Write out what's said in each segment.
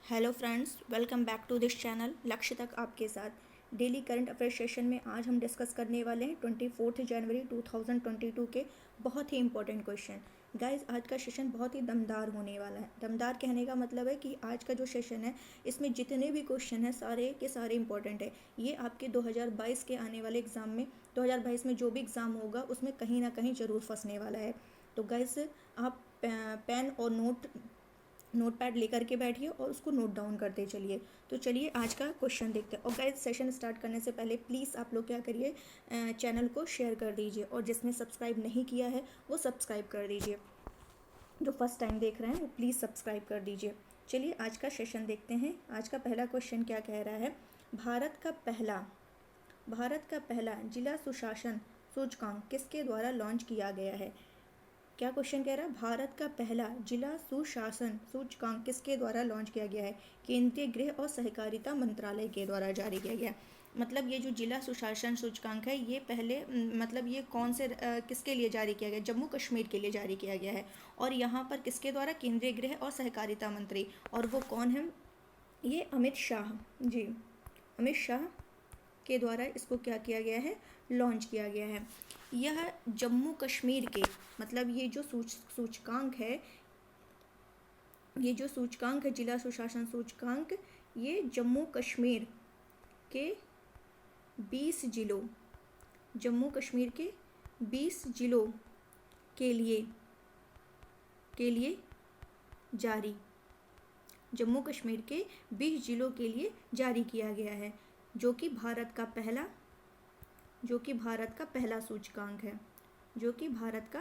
Hello friends, welcome back to this channel. लक्ष्य तक आपके साथ डेली करंट अफेयर सेशन में आज हम डिस्कस करने वाले हैं 24 जनवरी 2022 के बहुत ही इंपॉर्टेंट क्वेश्चन। गाइस, आज का सेशन बहुत ही दमदार होने वाला है। दमदार कहने का मतलब है कि आज का जो सेशन है इसमें जितने भी क्वेश्चन हैं सारे के सारे इंपॉर्टेंट है। ये आपके 2022 के आने वाले एग्ज़ाम में 2022 में जो भी एग्ज़ाम होगा उसमें कहीं ना कहीं ज़रूर फंसने वाला है। तो गाइस, आप पेन और नोट पैड लेकर के बैठिए और उसको नोट डाउन करते चलिए। तो चलिए आज का क्वेश्चन देखते हैं। और गाइस, सेशन स्टार्ट करने से पहले प्लीज़ आप लोग क्या करिए, चैनल को शेयर कर दीजिए और जिसने सब्सक्राइब नहीं किया है वो सब्सक्राइब कर दीजिए। जो फर्स्ट टाइम देख रहे हैं वो प्लीज़ सब्सक्राइब कर दीजिए। चलिए आज का सेशन देखते हैं। आज का पहला क्वेश्चन क्या कह रहा है। भारत का पहला जिला सुशासन सूचकांक किसके द्वारा लॉन्च किया गया है। क्या क्वेश्चन कह रहा है, भारत का पहला जिला सुशासन सूचकांक किसके द्वारा लॉन्च किया गया है। केंद्रीय गृह और सहकारिता मंत्रालय के द्वारा जारी किया गया। मतलब ये जो जिला सुशासन सूचकांक है ये पहले मतलब ये कौन से किसके लिए जारी किया गया, जम्मू कश्मीर के लिए जारी किया गया है। और यहाँ पर किसके द्वारा, केंद्रीय गृह और सहकारिता मंत्री, और वो कौन है, ये अमित शाह जी, अमित शाह के द्वारा इसको क्या किया गया है, लॉन्च किया गया है। यह जम्मू कश्मीर के मतलब ये जो सूचकांक है, ये जो सूचकांक है जिला सुशासन सूचकांक, ये जम्मू कश्मीर के 20 जिलों, जम्मू कश्मीर के 20 जिलों के लिए जारी, जम्मू कश्मीर के 20 जिलों के लिए जारी किया गया है, जो कि भारत का पहला सूचकांक है, जो कि भारत का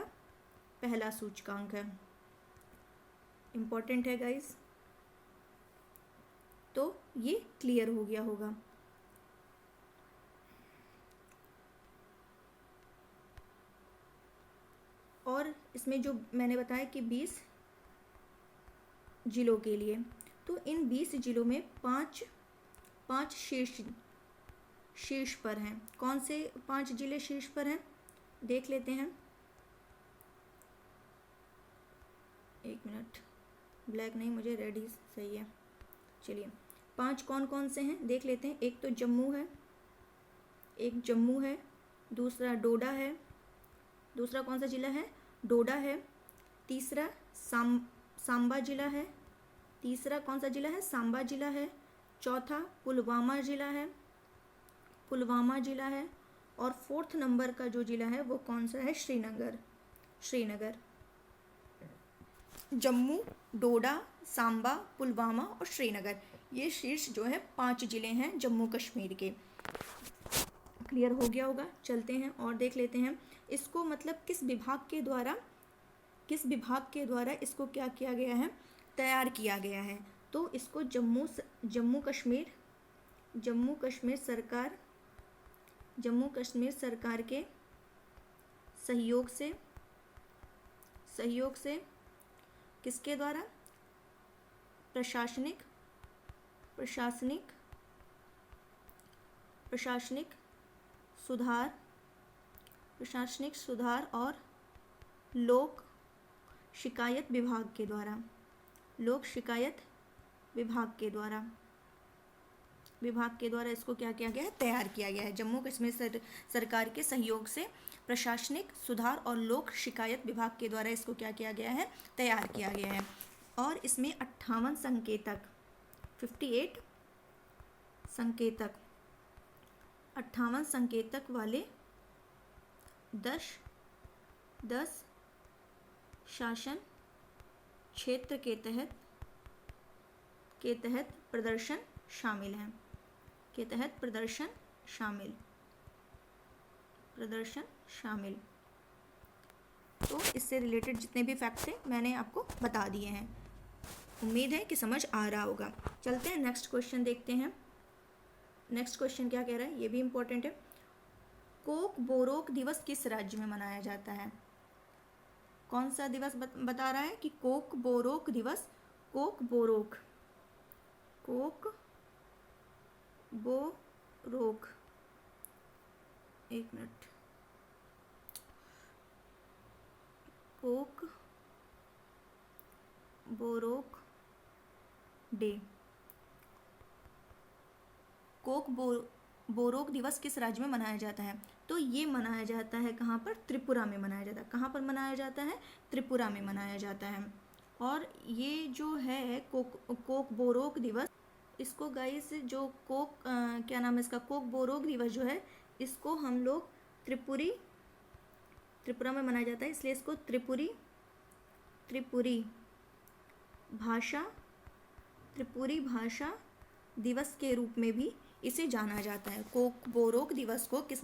पहला सूचकांक है। इम्पॉर्टेंट है गाइस। तो ये क्लियर हो गया होगा। और इसमें जो मैंने बताया कि 20 जिलों के लिए, तो इन 20 जिलों में पाँच शीर्ष पर हैं। कौन से 5 जिले शीर्ष पर हैं, देख लेते हैं। एक मिनट, ब्लैक नहीं, मुझे रेड ही सही है। चलिए 5 कौन कौन से हैं देख लेते हैं। एक जम्मू है, दूसरा डोडा है, दूसरा कौन सा जिला है, डोडा है। तीसरा सांबा जिला है, तीसरा कौन सा जिला है, सांबा जिला है। चौथा पुलवामा जिला है। और 4th नंबर का जो जिला है वो कौन सा है, श्रीनगर। जम्मू, डोडा, सांबा, पुलवामा और श्रीनगर, ये शीर्ष जो है 5 जिले हैं जम्मू कश्मीर के। क्लियर हो गया होगा। चलते हैं और देख लेते हैं इसको, मतलब किस विभाग के द्वारा इसको क्या किया गया है, तैयार किया गया है। तो इसको जम्मू कश्मीर सरकार के सहयोग से किसके द्वारा, प्रशासनिक सुधार और लोक शिकायत विभाग के द्वारा इसको क्या किया गया है, तैयार किया गया है। जम्मू कश्मीर सरकार के सहयोग से प्रशासनिक सुधार और लोक शिकायत विभाग के द्वारा इसको क्या किया गया है, तैयार किया गया है। और इसमें 58 संकेतक, 58 संकेतक वाले 10 शासन क्षेत्र के तहत प्रदर्शन शामिल। तो इससे रिलेटेड जितने भी फैक्ट्स थे मैंने आपको बता दिए हैं। उम्मीद है कि समझ आ रहा होगा। चलते हैं नेक्स्ट क्वेश्चन देखते हैं। नेक्स्ट क्वेश्चन क्या कह रहा है, ये भी इम्पोर्टेंट है। कोक बोरोक दिवस किस राज्य में मनाया जाता है। कौन सा दिवस बता रहा है कि कोक बोरोक दिवस, कोक बोरोक, एक minute, Coke Borok day Coke Borok दिवस किस राज्य में मनाया जाता है? तो ये मनाया जाता है कहाँ पर? त्रिपुरा में मनाया जाता है। कहाँ पर मनाया जाता है? त्रिपुरा में मनाया जाता है। और ये जो है कोक बोरोक दिवस, इसको गाइस जो क्या नाम है इसका, कोक बोरोक दिवस जो है, इसको हम लोग त्रिपुरा में मनाया जाता है, इसलिए इसको त्रिपुरी भाषा दिवस के रूप में भी इसे जाना जाता है। कोक बोरोक दिवस को किस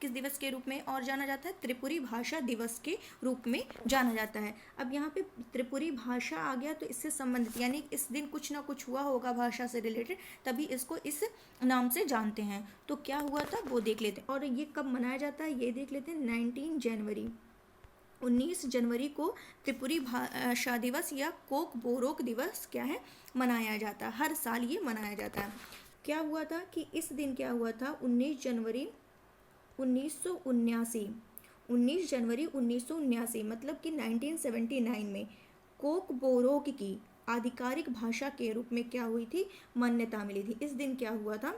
दिवस के रूप में और जाना जाता है? त्रिपुरी भाषा दिवस के रूप में जाना जाता है। अब यहाँ पे त्रिपुरी भाषा आ गया तो इससे संबंधित, यानी इस दिन कुछ ना कुछ हुआ होगा भाषा से रिलेटेड, तभी इसको इस नाम से जानते हैं। तो क्या हुआ था वो देख लेते हैं। और ये कब मनाया जाता है ये देख लेते हैं। 19 जनवरी को त्रिपुरी भाषा दिवस या कोक बोरोक दिवस क्या है? मनाया जाता है। हर साल ये मनाया जाता है। क्या हुआ था कि इस दिन क्या हुआ था? 19 जनवरी 1979 मतलब कि 1979 में कोक बोरोक की आधिकारिक भाषा के रूप में क्या हुई थी? मान्यता मिली थी। इस दिन क्या हुआ था?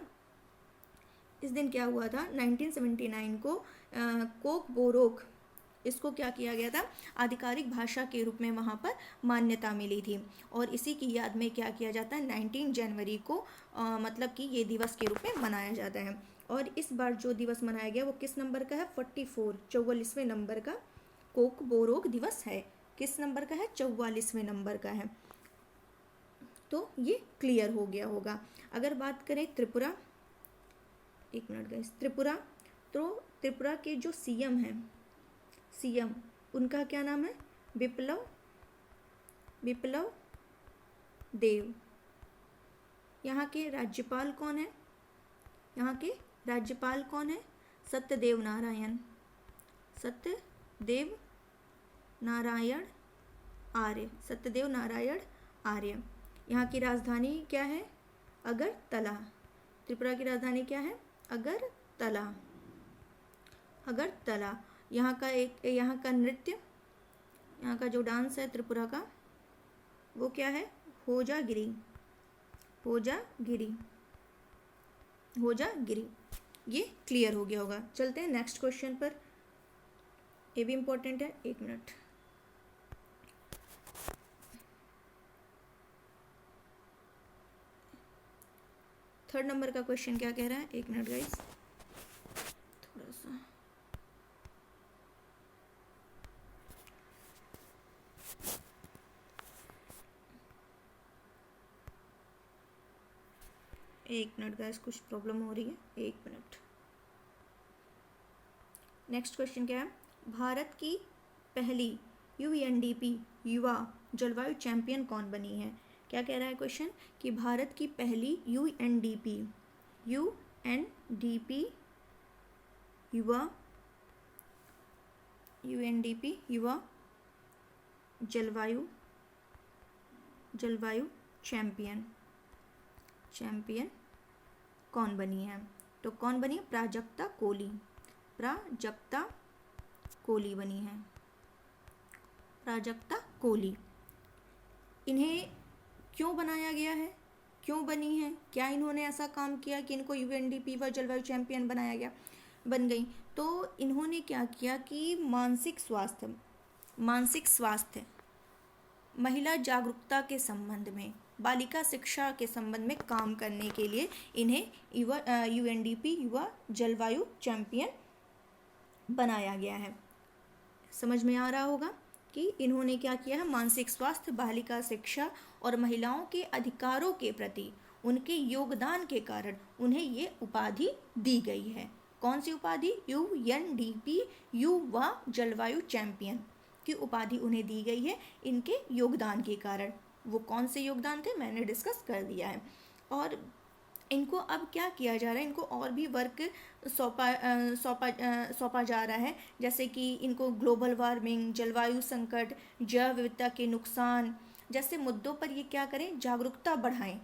1979 को कोक बोरोक, इसको क्या किया गया था? आधिकारिक भाषा के रूप में वहाँ पर मान्यता मिली थी। और इसी की याद में क्या किया जाता है? 19 जनवरी को मतलब कि ये दिवस के रूप में मनाया जाता है। और इस बार जो दिवस मनाया गया वो किस नंबर का है? 44वें नंबर का कोक बोरोक दिवस है। किस नंबर का है? 44वें नंबर का है। तो ये क्लियर हो गया होगा। अगर बात करें त्रिपुरा, एक मिनट गाइस, त्रिपुरा, तो त्रिपुरा के जो सीएम उनका क्या नाम है? विप्लव देव। यहाँ के राज्यपाल कौन है? सत्यदेव नारायण आर्य। यहाँ की राजधानी क्या है? अगरतला। त्रिपुरा की राजधानी क्या है? अगरतला। यहाँ का नृत्य, यहाँ का जो डांस है त्रिपुरा का, वो क्या है? होजागिरी। ये क्लियर हो गया होगा। चलते हैं नेक्स्ट क्वेश्चन पर, ये भी इम्पोर्टेंट है। एक मिनट, थर्ड नंबर का क्वेश्चन क्या कह रहा है? एक मिनट गाइस, थोड़ा सा एक मिनट गाइस, कुछ प्रॉब्लम हो रही है, एक मिनट। नेक्स्ट क्वेश्चन क्या है? भारत की पहली यूएनडीपी युवा जलवायु चैंपियन कौन बनी है? क्या कह रहा है क्वेश्चन? कि भारत की पहली यूएनडीपी युवा जलवायु चैंपियन कौन बनी है? तो कौन बनी है? प्राजक्ता कोली बनी है। प्राजक्ता कोली। इन्हें क्यों बनाया गया है? क्यों बनी है? क्या इन्होंने ऐसा काम किया कि इनको यूएनडीपी व जलवायु चैंपियन बन गई? तो इन्होंने क्या किया कि मानसिक स्वास्थ्य, महिला जागरूकता के संबंध में, बालिका शिक्षा के संबंध में काम करने के लिए इन्हें यूएनडीपी युवा जलवायु चैंपियन बनाया गया है। समझ में आ रहा होगा कि इन्होंने क्या किया है? मानसिक स्वास्थ्य, बालिका शिक्षा और महिलाओं के अधिकारों के प्रति उनके योगदान के कारण उन्हें ये उपाधि दी गई है। कौन सी उपाधि? यूएनडीपी युवा जलवायु चैंपियन की उपाधि उन्हें दी गई है इनके योगदान के कारण। वो कौन से योगदान थे मैंने डिस्कस कर दिया है। और इनको अब क्या किया जा रहा है? इनको और भी वर्क सौंपा जा रहा है, जैसे कि इनको ग्लोबल वार्मिंग, जलवायु संकट, जैव विविधता के नुकसान जैसे मुद्दों पर ये क्या करें? जागरूकता बढ़ाएं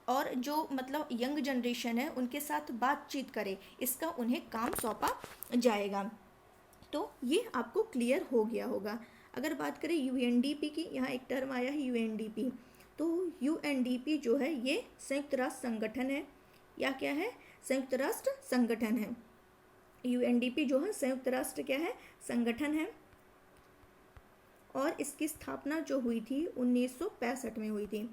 और जो मतलब यंग जनरेशन है उनके साथ बातचीत करें, इसका उन्हें काम सौंपा जाएगा। तो ये आपको क्लियर हो गया होगा। अगर बात करें यूएनडीपी की, यहाँ एक टर्म आया है यूएनडीपी। तो यूएनडीपी जो है ये संयुक्त राष्ट्र संगठन है। या क्या है, संयुक्त राष्ट्र संगठन है। यूएनडीपी जो है संयुक्त राष्ट्र क्या है, संगठन है। और इसकी स्थापना जो हुई थी 1965 में हुई थी।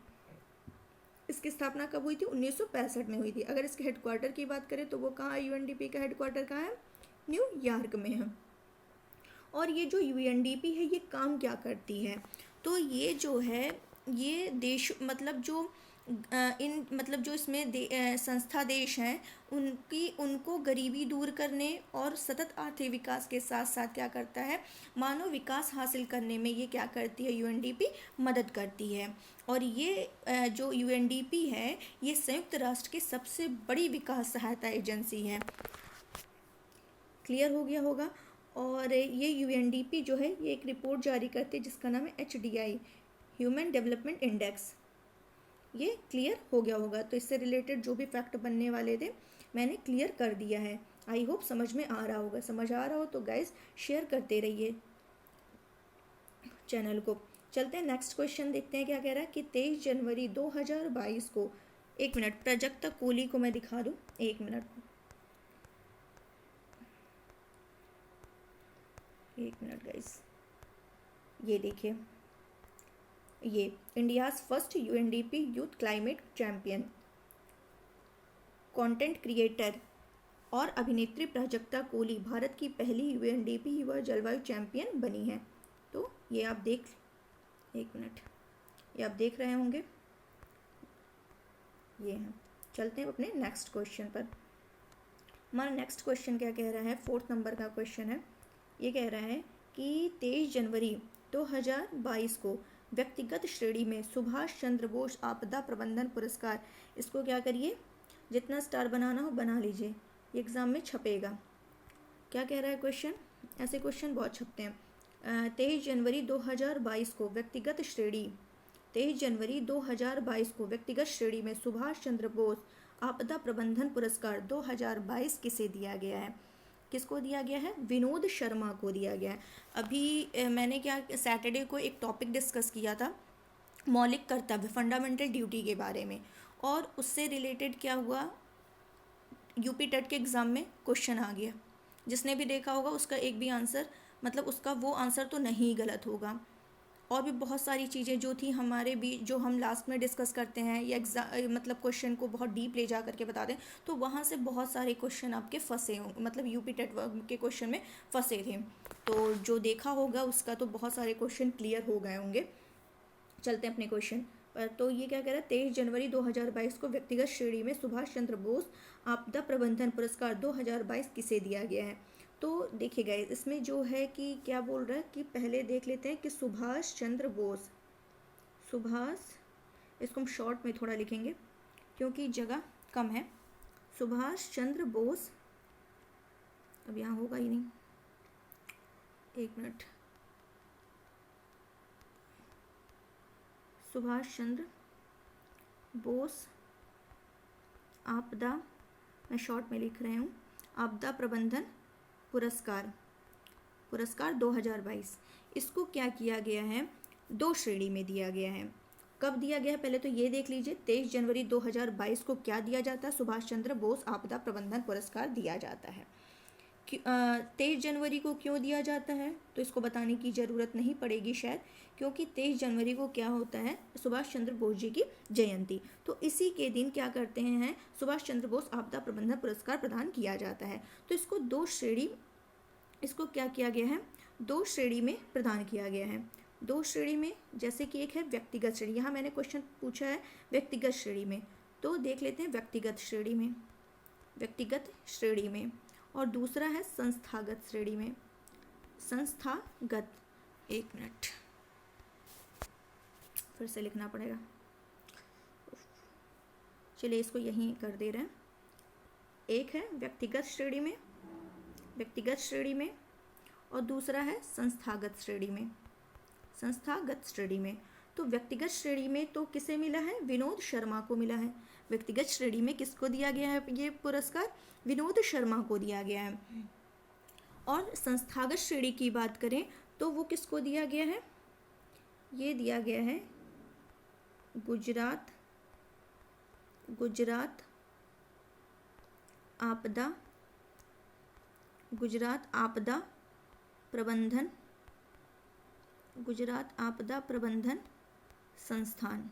इसकी स्थापना कब हुई थी, 1965 में हुई थी। अगर इसके हेडक्वार्टर की बात करें तो वो कहाँ है, यूएनडीपी का हेडक्वार्टर कहाँ है, न्यूयॉर्क में है। और ये जो यूएनडीपी है ये काम क्या करती है, तो ये जो है ये देश मतलब जो इन मतलब जो इसमें संस्था देश हैं उनको गरीबी दूर करने और सतत आर्थिक विकास के साथ साथ क्या करता है, मानव विकास हासिल करने में ये क्या करती है, यूएनडीपी मदद करती है। और ये जो यूएनडीपी है ये संयुक्त राष्ट्र की सबसे बड़ी विकास सहायता एजेंसी है। क्लियर हो गया होगा। और ये यूएनडीपी जो है ये एक रिपोर्ट जारी करती है जिसका नाम है HDI, ह्यूमन डेवलपमेंट इंडेक्स। ये क्लियर हो गया होगा। तो इससे रिलेटेड जो भी फैक्ट बनने वाले थे मैंने क्लियर कर दिया है। आई होप समझ में आ रहा होगा। समझ आ रहा हो तो गाइज शेयर करते रहिए चैनल को। चलते हैं नेक्स्ट क्वेश्चन देखते हैं क्या कह रहा है कि 23 जनवरी 2022 को, एक मिनट प्राजक्ता कोहली को मैं दिखा दूँ, एक मिनट, एक मिनट गाइज, ये देखिए, ये India's first UNDP youth climate champion, content creator और अभिनेत्री प्राजक्ता कोहली भारत की पहली यूएनडीपी युवा जलवायु चैंपियन बनी है। तो ये आप देख, एक मिनट, ये आप देख रहे होंगे, ये हैं। चलते हैं अपने नेक्स्ट क्वेश्चन पर। हमारा नेक्स्ट क्वेश्चन क्या कह रहा है, 4th नंबर का क्वेश्चन है। ये कह रहा है कि 23 जनवरी 2022 को व्यक्तिगत श्रेणी में सुभाष चंद्र बोस आपदा प्रबंधन पुरस्कार, इसको क्या करिए, जितना स्टार बनाना हो बना लीजिए, ये एग्ज़ाम में छपेगा। क्या कह रहा है क्वेश्चन, ऐसे क्वेश्चन बहुत छपते हैं। 23 जनवरी 2022 को व्यक्तिगत श्रेणी, 23 जनवरी 2022 को व्यक्तिगत श्रेणी में सुभाष चंद्र बोस आपदा प्रबंधन पुरस्कार 2022 किसे दिया गया है, किसको दिया गया है, विनोद शर्मा को दिया गया है। अभी मैंने क्या सैटरडे को एक टॉपिक डिस्कस किया था, मौलिक कर्तव्य, फंडामेंटल ड्यूटी के बारे में, और उससे रिलेटेड क्या हुआ, यूपी टेट के एग्ज़ाम में क्वेश्चन आ गया। जिसने भी देखा होगा उसका एक भी आंसर, मतलब उसका वो आंसर तो नहीं गलत होगा। और भी बहुत सारी चीज़ें जो थी हमारे भी, जो हम लास्ट में डिस्कस करते हैं या एग्ज़ाम मतलब क्वेश्चन को बहुत डीप ले जा करके बता दें, तो वहाँ से बहुत सारे क्वेश्चन आपके फंसे हों, मतलब यूपी टेट के क्वेश्चन में फंसे थे। तो जो देखा होगा उसका तो बहुत सारे क्वेश्चन क्लियर हो गए होंगे। चलते हैं अपने क्वेश्चन पर। तो ये क्या कह रहा है, 23 जनवरी 2022 को व्यक्तिगत श्रेणी में सुभाष चंद्र बोस आपदा प्रबंधन पुरस्कार 2022 किसे दिया गया है। तो देखिए गाइस, इसमें जो है कि क्या बोल रहा है कि पहले देख लेते हैं कि सुभाष चंद्र बोस, सुभाष, इसको हम शॉर्ट में थोड़ा लिखेंगे क्योंकि जगह कम है। सुभाष चंद्र बोस, अब यहाँ होगा ही नहीं, एक मिनट, सुभाष चंद्र बोस आपदा, मैं शॉर्ट में लिख रही हूँ, आपदा प्रबंधन पुरस्कार, पुरस्कार 2022, इसको क्या किया गया है, 2 श्रेणी में दिया गया है। कब दिया गया है पहले तो ये देख लीजिए, 23 जनवरी 2022 को क्या दिया जाता है, सुभाष चंद्र बोस आपदा प्रबंधन पुरस्कार दिया जाता है। 23 जनवरी को क्यों दिया जाता है तो इसको बताने की ज़रूरत नहीं पड़ेगी शायद, क्योंकि 23 जनवरी को क्या होता है, सुभाष चंद्र बोस जी की जयंती। तो इसी के दिन क्या करते हैं, सुभाष चंद्र बोस आपदा प्रबंधन पुरस्कार प्रदान किया जाता है। तो इसको 2 श्रेणी, इसको क्या किया गया है, 2 श्रेणी में प्रदान किया गया है। 2 श्रेणी में, जैसे कि एक है व्यक्तिगत श्रेणी, यहाँ मैंने क्वेश्चन पूछा है व्यक्तिगत श्रेणी में, तो देख लेते हैं व्यक्तिगत श्रेणी में, व्यक्तिगत श्रेणी में, और दूसरा है संस्थागत श्रेणी में, संस्थागत, एक मिनट फिर से लिखना पड़ेगा, चलिए इसको यहीं कर दे रहे हैं। एक है व्यक्तिगत श्रेणी में, व्यक्तिगत श्रेणी में, और दूसरा है संस्थागत श्रेणी में, संस्थागत श्रेणी में। तो व्यक्तिगत श्रेणी में तो किसे मिला है, विनोद शर्मा को मिला है। व्यक्तिगत श्रेणी में किसको दिया गया है ये पुरस्कार, विनोद शर्मा को दिया गया है। और संस्थागत श्रेणी की बात करें तो वो किसको दिया गया है, ये दिया गया है गुजरात आपदा प्रबंधन गुजरात आपदा प्रबंधन संस्थान।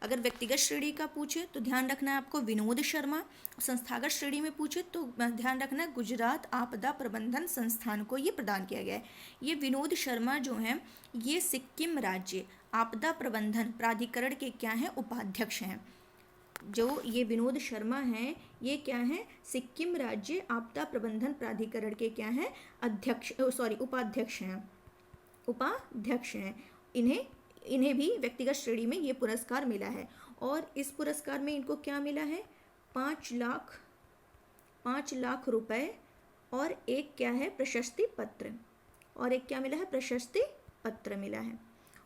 अगर व्यक्तिगत श्रेणी का पूछे तो ध्यान रखना है आपको विनोद शर्मा, संस्थागत श्रेणी में पूछे तो ध्यान रखना है गुजरात आपदा प्रबंधन संस्थान को ये प्रदान किया गया है। ये विनोद शर्मा जो हैं ये सिक्किम राज्य आपदा प्रबंधन प्राधिकरण के क्या हैं, उपाध्यक्ष हैं। जो ये विनोद शर्मा हैं ये क्या हैं, सिक्किम राज्य आपदा प्रबंधन प्राधिकरण के क्या हैं, उपाध्यक्ष हैं। इन्हें भी व्यक्तिगत श्रेणी में ये पुरस्कार मिला है और इस पुरस्कार में इनको क्या मिला है, 5 लाख रुपए और एक क्या है, प्रशस्ति पत्र, और एक क्या मिला है, प्रशस्ति पत्र मिला है।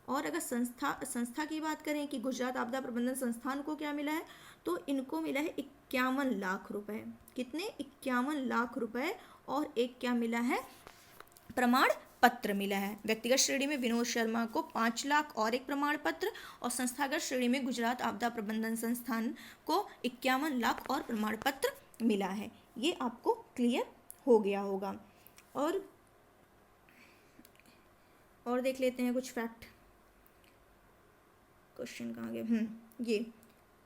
और अगर संस्था की बात करें कि गुजरात आपदा प्रबंधन संस्थान को क्या मिला है, तो इनको मिला है 51 लाख रुपए। कितने, 51 लाख रुपए, और एक क्या मिला है, प्रमाण पत्र मिला है। व्यक्तिगत श्रेणी में विनोद शर्मा को 5 लाख और एक प्रमाण पत्र, और संस्थागत श्रेणी में गुजरात आपदा प्रबंधन संस्थान को 51 लाख और प्रमाण पत्र मिला है। ये आपको क्लियर हो गया होगा। और देख लेते हैं कुछ फैक्ट। क्वेश्चन कहाँ गए, ये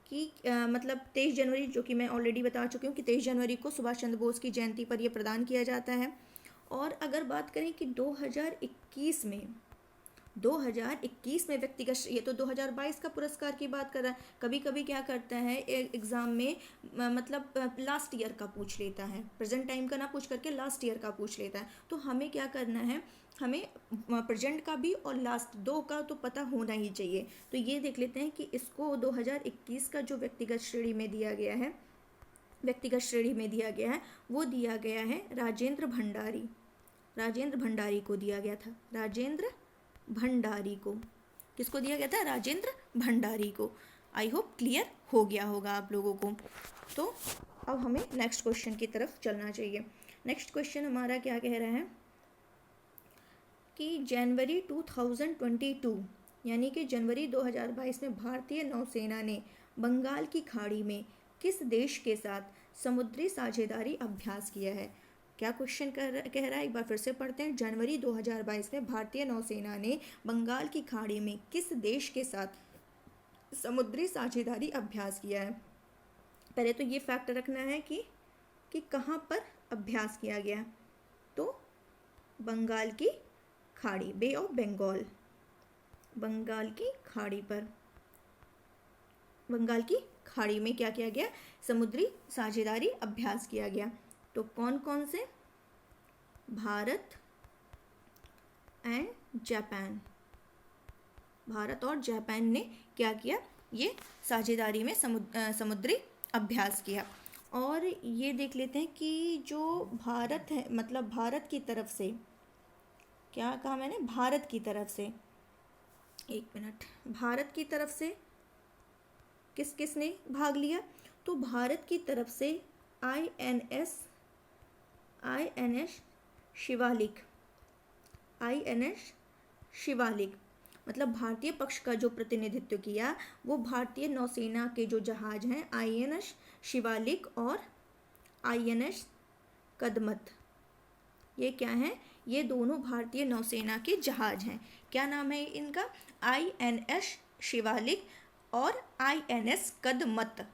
कि मतलब 23 जनवरी, जो कि मैं ऑलरेडी बता चुकी हूँ कि 23 जनवरी को सुभाष चंद्र बोस की जयंती पर यह प्रदान किया जाता है। और अगर बात करें कि 2021 में व्यक्तिगत, ये तो 2022 का पुरस्कार की बात कर रहा है। कभी कभी क्या करता है एग्ज़ाम में, मतलब लास्ट ईयर का पूछ लेता है, प्रेजेंट टाइम का ना पूछ करके लास्ट ईयर का पूछ लेता है। तो हमें क्या करना है, हमें प्रेजेंट का भी और लास्ट दो का तो पता होना ही चाहिए। तो ये देख लेते हैं कि इसको 2021 का जो व्यक्तिगत श्रेणी में दिया गया है वो दिया गया है राजेंद्र भंडारी को दिया गया था। राजेंद्र भंडारी को, किसको दिया गया था, राजेंद्र भंडारी को। आई होप क्लियर हो गया होगा आप लोगों को। तो अब हमें नेक्स्ट क्वेश्चन की तरफ चलना चाहिए। नेक्स्ट क्वेश्चन हमारा क्या कह रहा है कि जनवरी 2022 यानी कि जनवरी 2022 में भारतीय नौसेना ने बंगाल की खाड़ी में किस देश के साथ समुद्री साझेदारी अभ्यास किया है। क्या क्वेश्चन कह रहा है, एक बार फिर से पढ़ते हैं। जनवरी 2022 में भारतीय नौसेना ने बंगाल की खाड़ी में किस देश के साथ समुद्री साझेदारी अभ्यास किया है। पहले तो ये फैक्ट रखना है कि कहाँ पर अभ्यास किया गया, तो बंगाल की खाड़ी, बे ऑफ बंगाल, बंगाल की खाड़ी पर, बंगाल की खाड़ी में क्या किया गया, समुद्री साझेदारी अभ्यास किया गया। तो कौन कौन से, भारत एंड जापान, भारत और जापान ने क्या किया, ये साझेदारी में समुद्री अभ्यास किया। और ये देख लेते हैं कि जो भारत है, मतलब भारत की तरफ से, क्या कहा मैंने, भारत की तरफ से, एक मिनट, भारत की तरफ से किस ने भाग लिया, तो भारत की तरफ से INS शिवालिक, मतलब भारतीय पक्ष का जो प्रतिनिधित्व किया वो भारतीय नौसेना के जो जहाज हैं INS शिवालिक और INS कदमत, ये क्या हैं, ये दोनों भारतीय नौसेना के जहाज हैं। क्या नाम है इनका, INS शिवालिक और INS कदमत,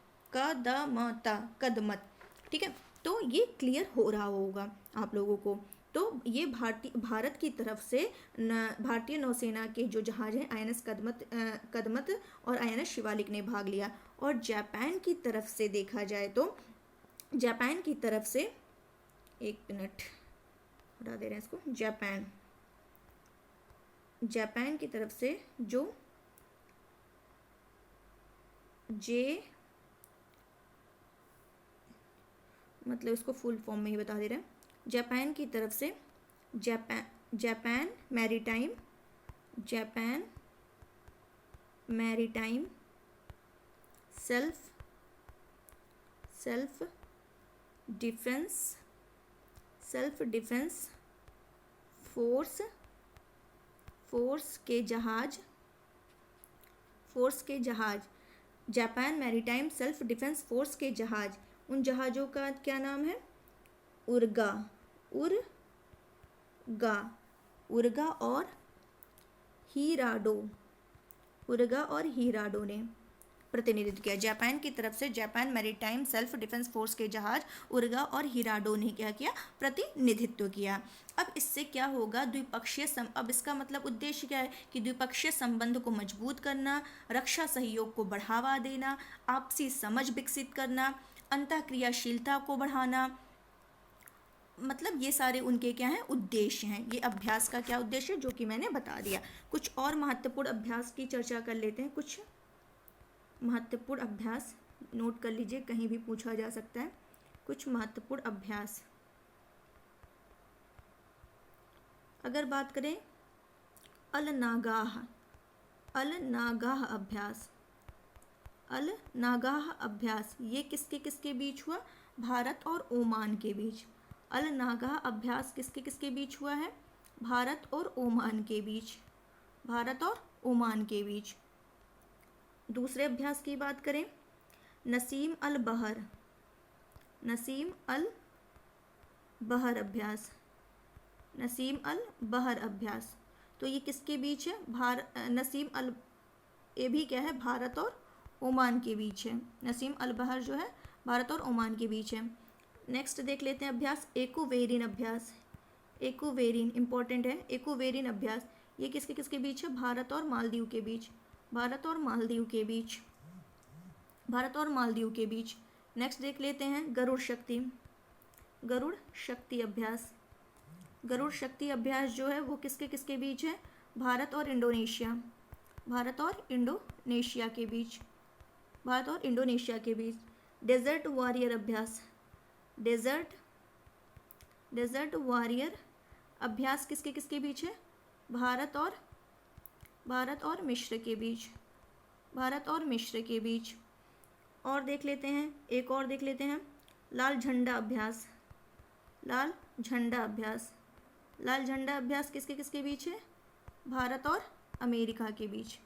ठीक है। तो ये क्लियर हो रहा होगा आप लोगों को। तो ये भारत की तरफ से भारतीय नौसेना के जो जहाज हैं INS कदमत और INS शिवालिक ने भाग लिया। और जापान की तरफ से देखा जाए तो, जापान की तरफ से, एक मिनट हटा दे रहे हैं इसको, जापान की तरफ से जो मतलब इसको फुल फॉर्म में ही बता दे रहे हैं। जापान की तरफ से Japan maritime self defence force के जहाज Japan maritime self defence force के जहाज, उन जहाज़ों का क्या नाम है? उर्गा। उर्गा। उर्गा और हीराडो। उर्गा और हीराडो ने प्रतिनिधित्व किया। जापान की तरफ से Japan maritime self defence force के जहाज उर्गा और हिराडो ने क्या किया? प्रतिनिधित्व किया। अब इससे क्या होगा? अब इसका मतलब उद्देश्य क्या है कि द्विपक्षीय संबंध को मजबूत करना, रक्षा सहयोग को बढ़ावा देना, आपसी समझ विकसित करना, अंतःक्रियाशीलता को बढ़ाना, मतलब ये सारे उनके क्या हैं? उद्देश्य हैं। ये अभ्यास का क्या उद्देश्य है जो कि मैंने बता दिया। कुछ और महत्वपूर्ण अभ्यास की चर्चा कर लेते हैं। कुछ महत्वपूर्ण अभ्यास नोट कर लीजिए, कहीं भी पूछा जा सकता है। कुछ महत्वपूर्ण अभ्यास, अगर बात करें अलनागाह अभ्यास, अलनागाह अभ्यास ये किसके किसके बीच हुआ? भारत और ओमान के बीच। अलनागाह अभ्यास किसके किसके बीच हुआ है? भारत और ओमान के बीच। भारत और ओमान के बीच। दूसरे अभ्यास की बात करें, नसीम अल बहर अभ्यास। नसीम अल बहर अभ्यास, तो ये किसके बीच है? ये भी क्या है? भारत और ओमान के बीच है। नसीम अल बहर जो है भारत और ओमान के बीच है। नेक्स्ट देख लेते हैं अभ्यास एकोवेरिन अभ्यास। एकोवेरिन इंपॉर्टेंट है। एकोवेरिन अभ्यास ये किसके किसके बीच है? भारत और मालदीव के बीच। भारत और मालदीव के बीच। भारत और मालदीव के बीच। नेक्स्ट देख लेते हैं गरुड़ शक्ति अभ्यास। गरुड़ शक्ति अभ्यास जो है वो किसके किसके बीच है? भारत और इंडोनेशिया। भारत और इंडोनेशिया के बीच। भारत और इंडोनेशिया के बीच। डेजर्ट वॉरियर अभ्यास। डेजर्ट वॉरियर अभ्यास किसके किसके बीच है? भारत और मिस्र के बीच। भारत और मिस्र के बीच। और देख लेते हैं, एक और देख लेते हैं लाल झंडा अभ्यास। लाल झंडा अभ्यास। लाल झंडा अभ्यास किसके किसके बीच है? भारत और अमेरिका के बीच।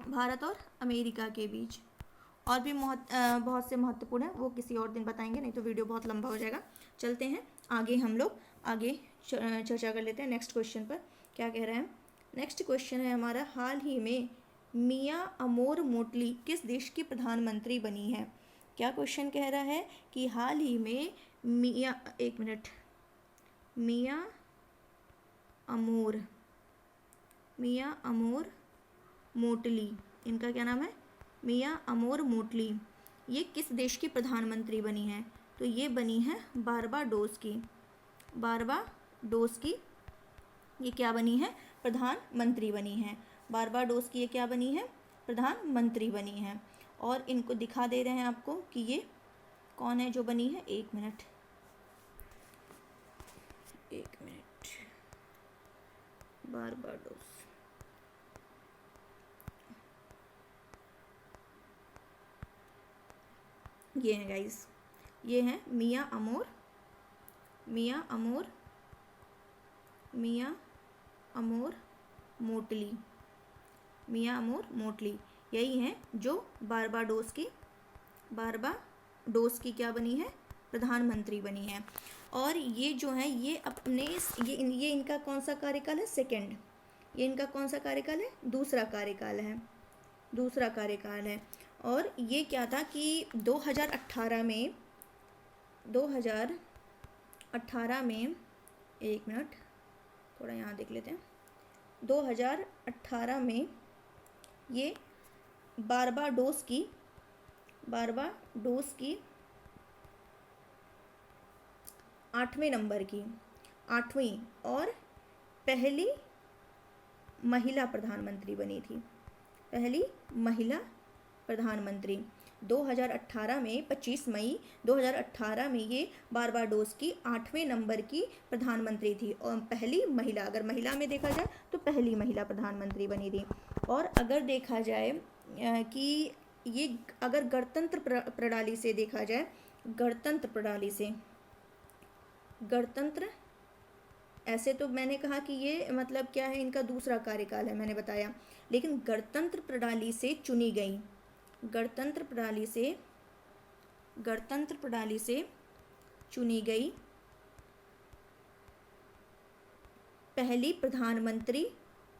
भारत और अमेरिका के बीच। और भी बहुत से महत्वपूर्ण है, वो किसी और दिन बताएंगे, नहीं तो वीडियो बहुत लंबा हो जाएगा। चलते हैं आगे, हम लोग आगे चर्चा कर लेते हैं नेक्स्ट क्वेश्चन पर। क्या कह रहे हैं? नेक्स्ट क्वेश्चन है हमारा, हाल ही में मियां अमोर मोटली किस देश की प्रधानमंत्री बनी है? क्या क्वेश्चन कह रहा है कि हाल ही में मियां अमोर मोटली, इनका क्या नाम है? मियां अमोर मोटली, ये किस देश की प्रधानमंत्री बनी है? तो ये बनी है बारबाडोस की। बारबाडोस की ये क्या बनी है? प्रधानमंत्री बनी है। बारबाडोस की ये क्या बनी है? प्रधानमंत्री बनी है। और इनको दिखा दे रहे हैं आपको कि ये कौन है जो बनी है। एक मिनट, बारबाडोस, ये हैं गाइस, ये हैं मियां अमोर मोटली। मियां अमोर मोटली यही हैं जो बारबाडोस की क्या बनी है? प्रधानमंत्री बनी है। और ये जो है ये अपने ये इनका कौन सा कार्यकाल है? सेकंड। ये इनका कौन सा कार्यकाल है? दूसरा कार्यकाल है। और ये क्या था कि 2018 में एक मिनट थोड़ा यहाँ देख लेते हैं। 2018 में ये बारबाडोस की 8वें नंबर की 8वीं और पहली महिला प्रधानमंत्री बनी थी। पहली महिला प्रधानमंत्री 2018 में 25 मई 2018 में ये बारबाडोस की 8वें नंबर की प्रधानमंत्री थी और पहली महिला, अगर महिला में देखा जाए तो पहली महिला प्रधानमंत्री बनी थी। और अगर देखा जाए कि ये अगर गणतंत्र प्रणाली से देखा जाए, गणतंत्र ऐसे तो मैंने कहा कि ये क्या है, इनका दूसरा कार्यकाल है, मैंने बताया। लेकिन गणतंत्र प्रणाली से चुनी गई गणतंत्र प्रणाली से चुनी गई पहली प्रधानमंत्री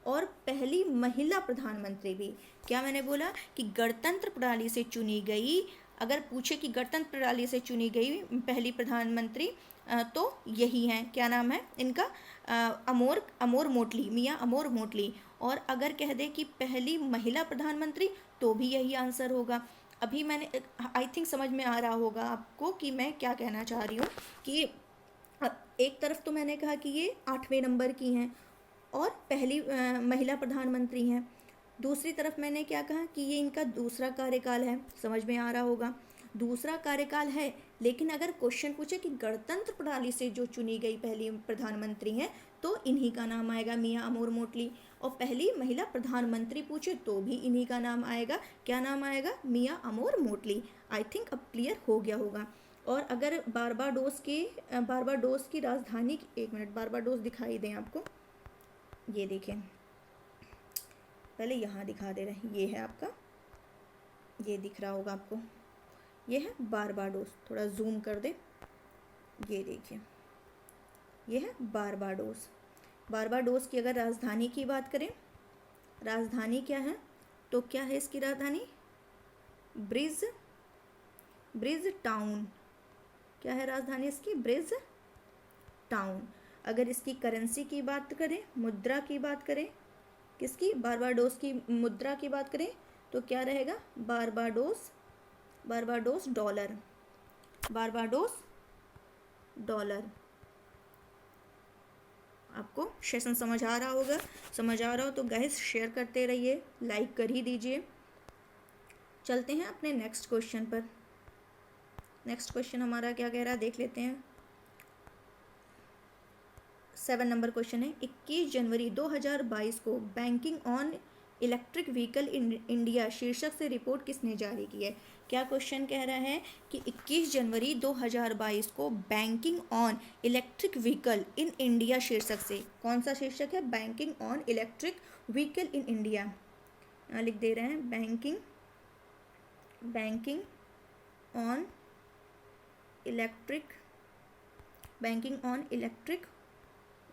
और पहली महिला प्रधानमंत्री भी। क्या मैंने बोला कि गणतंत्र प्रणाली से चुनी गई, अगर पूछे कि गणतंत्र प्रणाली से चुनी गई पहली प्रधानमंत्री तो यही हैं, क्या नाम है इनका, अमोर मोटली, मियाँ अमोर मोटली। और अगर कह दे कि पहली महिला प्रधानमंत्री तो भी यही आंसर होगा। अभी मैंने आई थिंक समझ में आ रहा होगा आपको कि मैं क्या कहना चाह रही हूँ कि एक तरफ तो मैंने कहा कि ये 8वें नंबर की हैं और पहली महिला प्रधानमंत्री हैं, दूसरी तरफ मैंने क्या कहा कि ये इनका दूसरा कार्यकाल है, समझ में आ रहा होगा, दूसरा कार्यकाल है। लेकिन अगर क्वेश्चन पूछे कि गणतंत्र प्रणाली से जो चुनी गई पहली प्रधानमंत्री हैं तो इन्हीं का नाम आएगा, मियाँ अमोर मोटली। और पहली महिला प्रधानमंत्री पूछे तो भी इन्हीं का नाम आएगा, क्या नाम आएगा, मियाँ अमोर मोटली। आई थिंक अब क्लियर हो गया होगा। और अगर बारबाडोस की राजधानी, एक मिनट, बारबाडोस दिखाई दें आपको, ये देखें, पहले यहाँ दिखा दे रहे हैं, ये है आपका, ये दिख रहा होगा आपको, ये है बारबाडोस, थोड़ा जूम कर दे, ये देखिए, ये है बारबाडोस। बारबाडोस की अगर राजधानी की बात करें, राजधानी क्या है, तो क्या है इसकी राजधानी, ब्रिज टाउन। क्या है राजधानी इसकी, ब्रिज टाउन। अगर इसकी करेंसी की बात करें, मुद्रा की बात करें, किसकी, बारबाडोस की मुद्रा की बात करें तो क्या रहेगा, बारबाडोस डॉलर, बारबाडोस डॉलर। आपको सेशन समझ आ रहा होगा, समझ आ रहा हो तो गाइस शेयर करते रहिए, लाइक कर ही दीजिए। चलते हैं अपने नेक्स्ट क्वेश्चन पर। नेक्स्ट क्वेश्चन हमारा क्या कह रहा है देख लेते हैं। 7 नंबर क्वेश्चन है, 21 जनवरी 2022 को banking on electric vehicle in India शीर्षक से रिपोर्ट किसने जारी की है। क्या क्वेश्चन कह रहा है कि 21 जनवरी 2022 को banking on electric vehicle in India शीर्षक से, कौन सा शीर्षक है, banking on electric vehicle in India, लिख दे रहे हैं, बैंकिंग ऑन इलेक्ट्रिक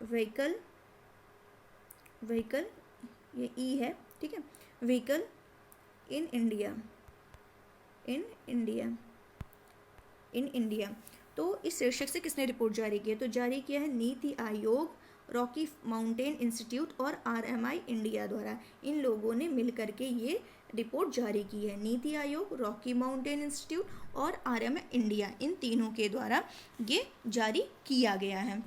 व्हीकल, ये ई है, ठीक है, व्हीकल इन इंडिया। तो इस शीर्षक से किसने रिपोर्ट जारी की है, तो जारी किया है NITI Aayog, Rocky mountain institute और RMI इंडिया द्वारा। इन लोगों ने मिलकर के ये रिपोर्ट जारी की है, NITI Aayog, Rocky mountain institute और RMI इंडिया, इन तीनों के द्वारा ये जारी किया गया है।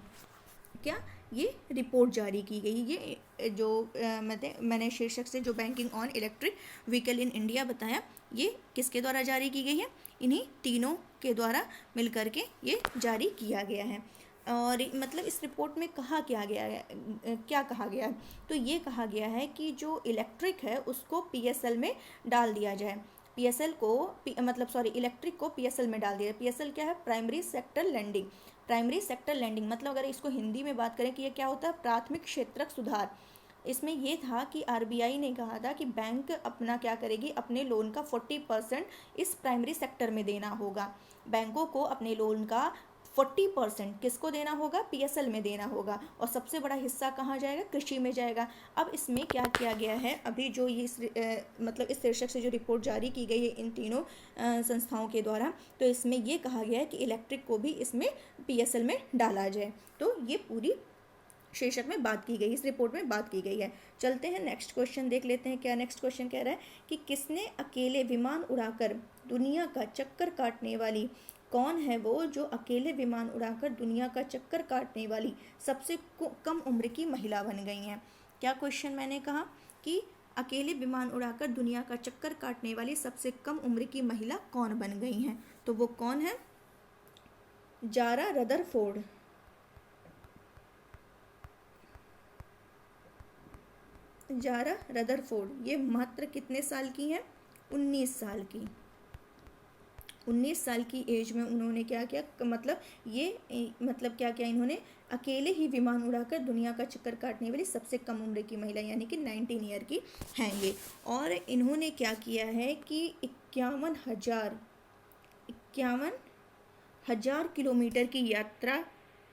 क्या, ये रिपोर्ट जारी की गई। ये जो मैंने शीर्षक से जो banking on electric vehicle in India बताया, ये किसके द्वारा जारी की गई है, इन्हीं तीनों के द्वारा मिलकर के ये जारी किया गया है। और मतलब इस रिपोर्ट में कहा क्या गया है, क्या कहा गया है, तो ये कहा गया है कि जो इलेक्ट्रिक है उसको PSL में डाल दिया जाए, PSL को इलेक्ट्रिक को PSL में डाल दिया। PSL क्या है, प्राइमरी सेक्टर लैंडिंग, मतलब अगर इसको हिंदी में बात करें कि ये क्या होता है, प्राथमिक क्षेत्रक सुधार। इसमें ये था कि RBI ने कहा था कि बैंक अपना क्या करेगी, अपने लोन का 40% इस प्राइमरी सेक्टर में देना होगा। बैंकों को अपने लोन का 40% किसको देना होगा, PSL में देना होगा। और सबसे बड़ा हिस्सा कहाँ जाएगा, कृषि में जाएगा। अब इसमें क्या किया गया है, अभी जो ये इस शीर्षक से जो रिपोर्ट जारी की गई है इन तीनों संस्थाओं के द्वारा, तो इसमें ये कहा गया है कि इलेक्ट्रिक को भी इसमें PSL में डाला जाए। तो ये पूरी शीर्षक में बात की गई, इस रिपोर्ट में बात की गई है। चलते हैं नेक्स्ट क्वेश्चन देख लेते हैं। क्या नेक्स्ट क्वेश्चन कह रहा है कि किसने अकेले विमान उड़ाकर दुनिया का चक्कर काटने वाली, कौन है वो जो अकेले विमान उड़ाकर दुनिया का चक्कर काटने वाली सबसे कम उम्र की महिला बन गई हैं। क्या क्वेश्चन मैंने कहा कि अकेले विमान उड़ाकर दुनिया का चक्कर काटने वाली सबसे कम उम्र की महिला कौन बन गई हैं, तो वो कौन है, जारा रदरफोर्ड। जारा रदरफोर्ड ये मात्र कितने साल की हैं, 19 साल की। 19 साल की एज में उन्होंने क्या किया, मतलब क्या किया, इन्होंने अकेले ही विमान उड़ाकर दुनिया का चक्कर काटने वाली सबसे कम उम्र की महिला यानी कि 19 ईयर की हैं ये। और इन्होंने क्या किया है कि 51,000 किलोमीटर की यात्रा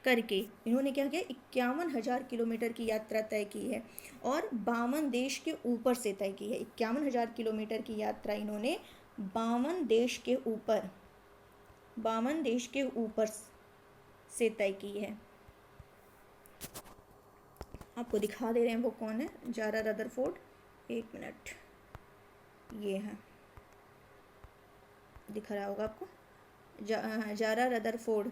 करके इन्होंने क्या किया, 51,000 किलोमीटर की यात्रा तय की है और 52 देश के ऊपर से तय की है। 51,000 किलोमीटर की यात्रा इन्होंने 52 देश के ऊपर से तय की है। आपको दिखा दे रहे हैं वो कौन है, जारा रदरफोर्ड। एक मिनट, ये है, दिख रहा होगा आपको। जारा रदरफोर्ड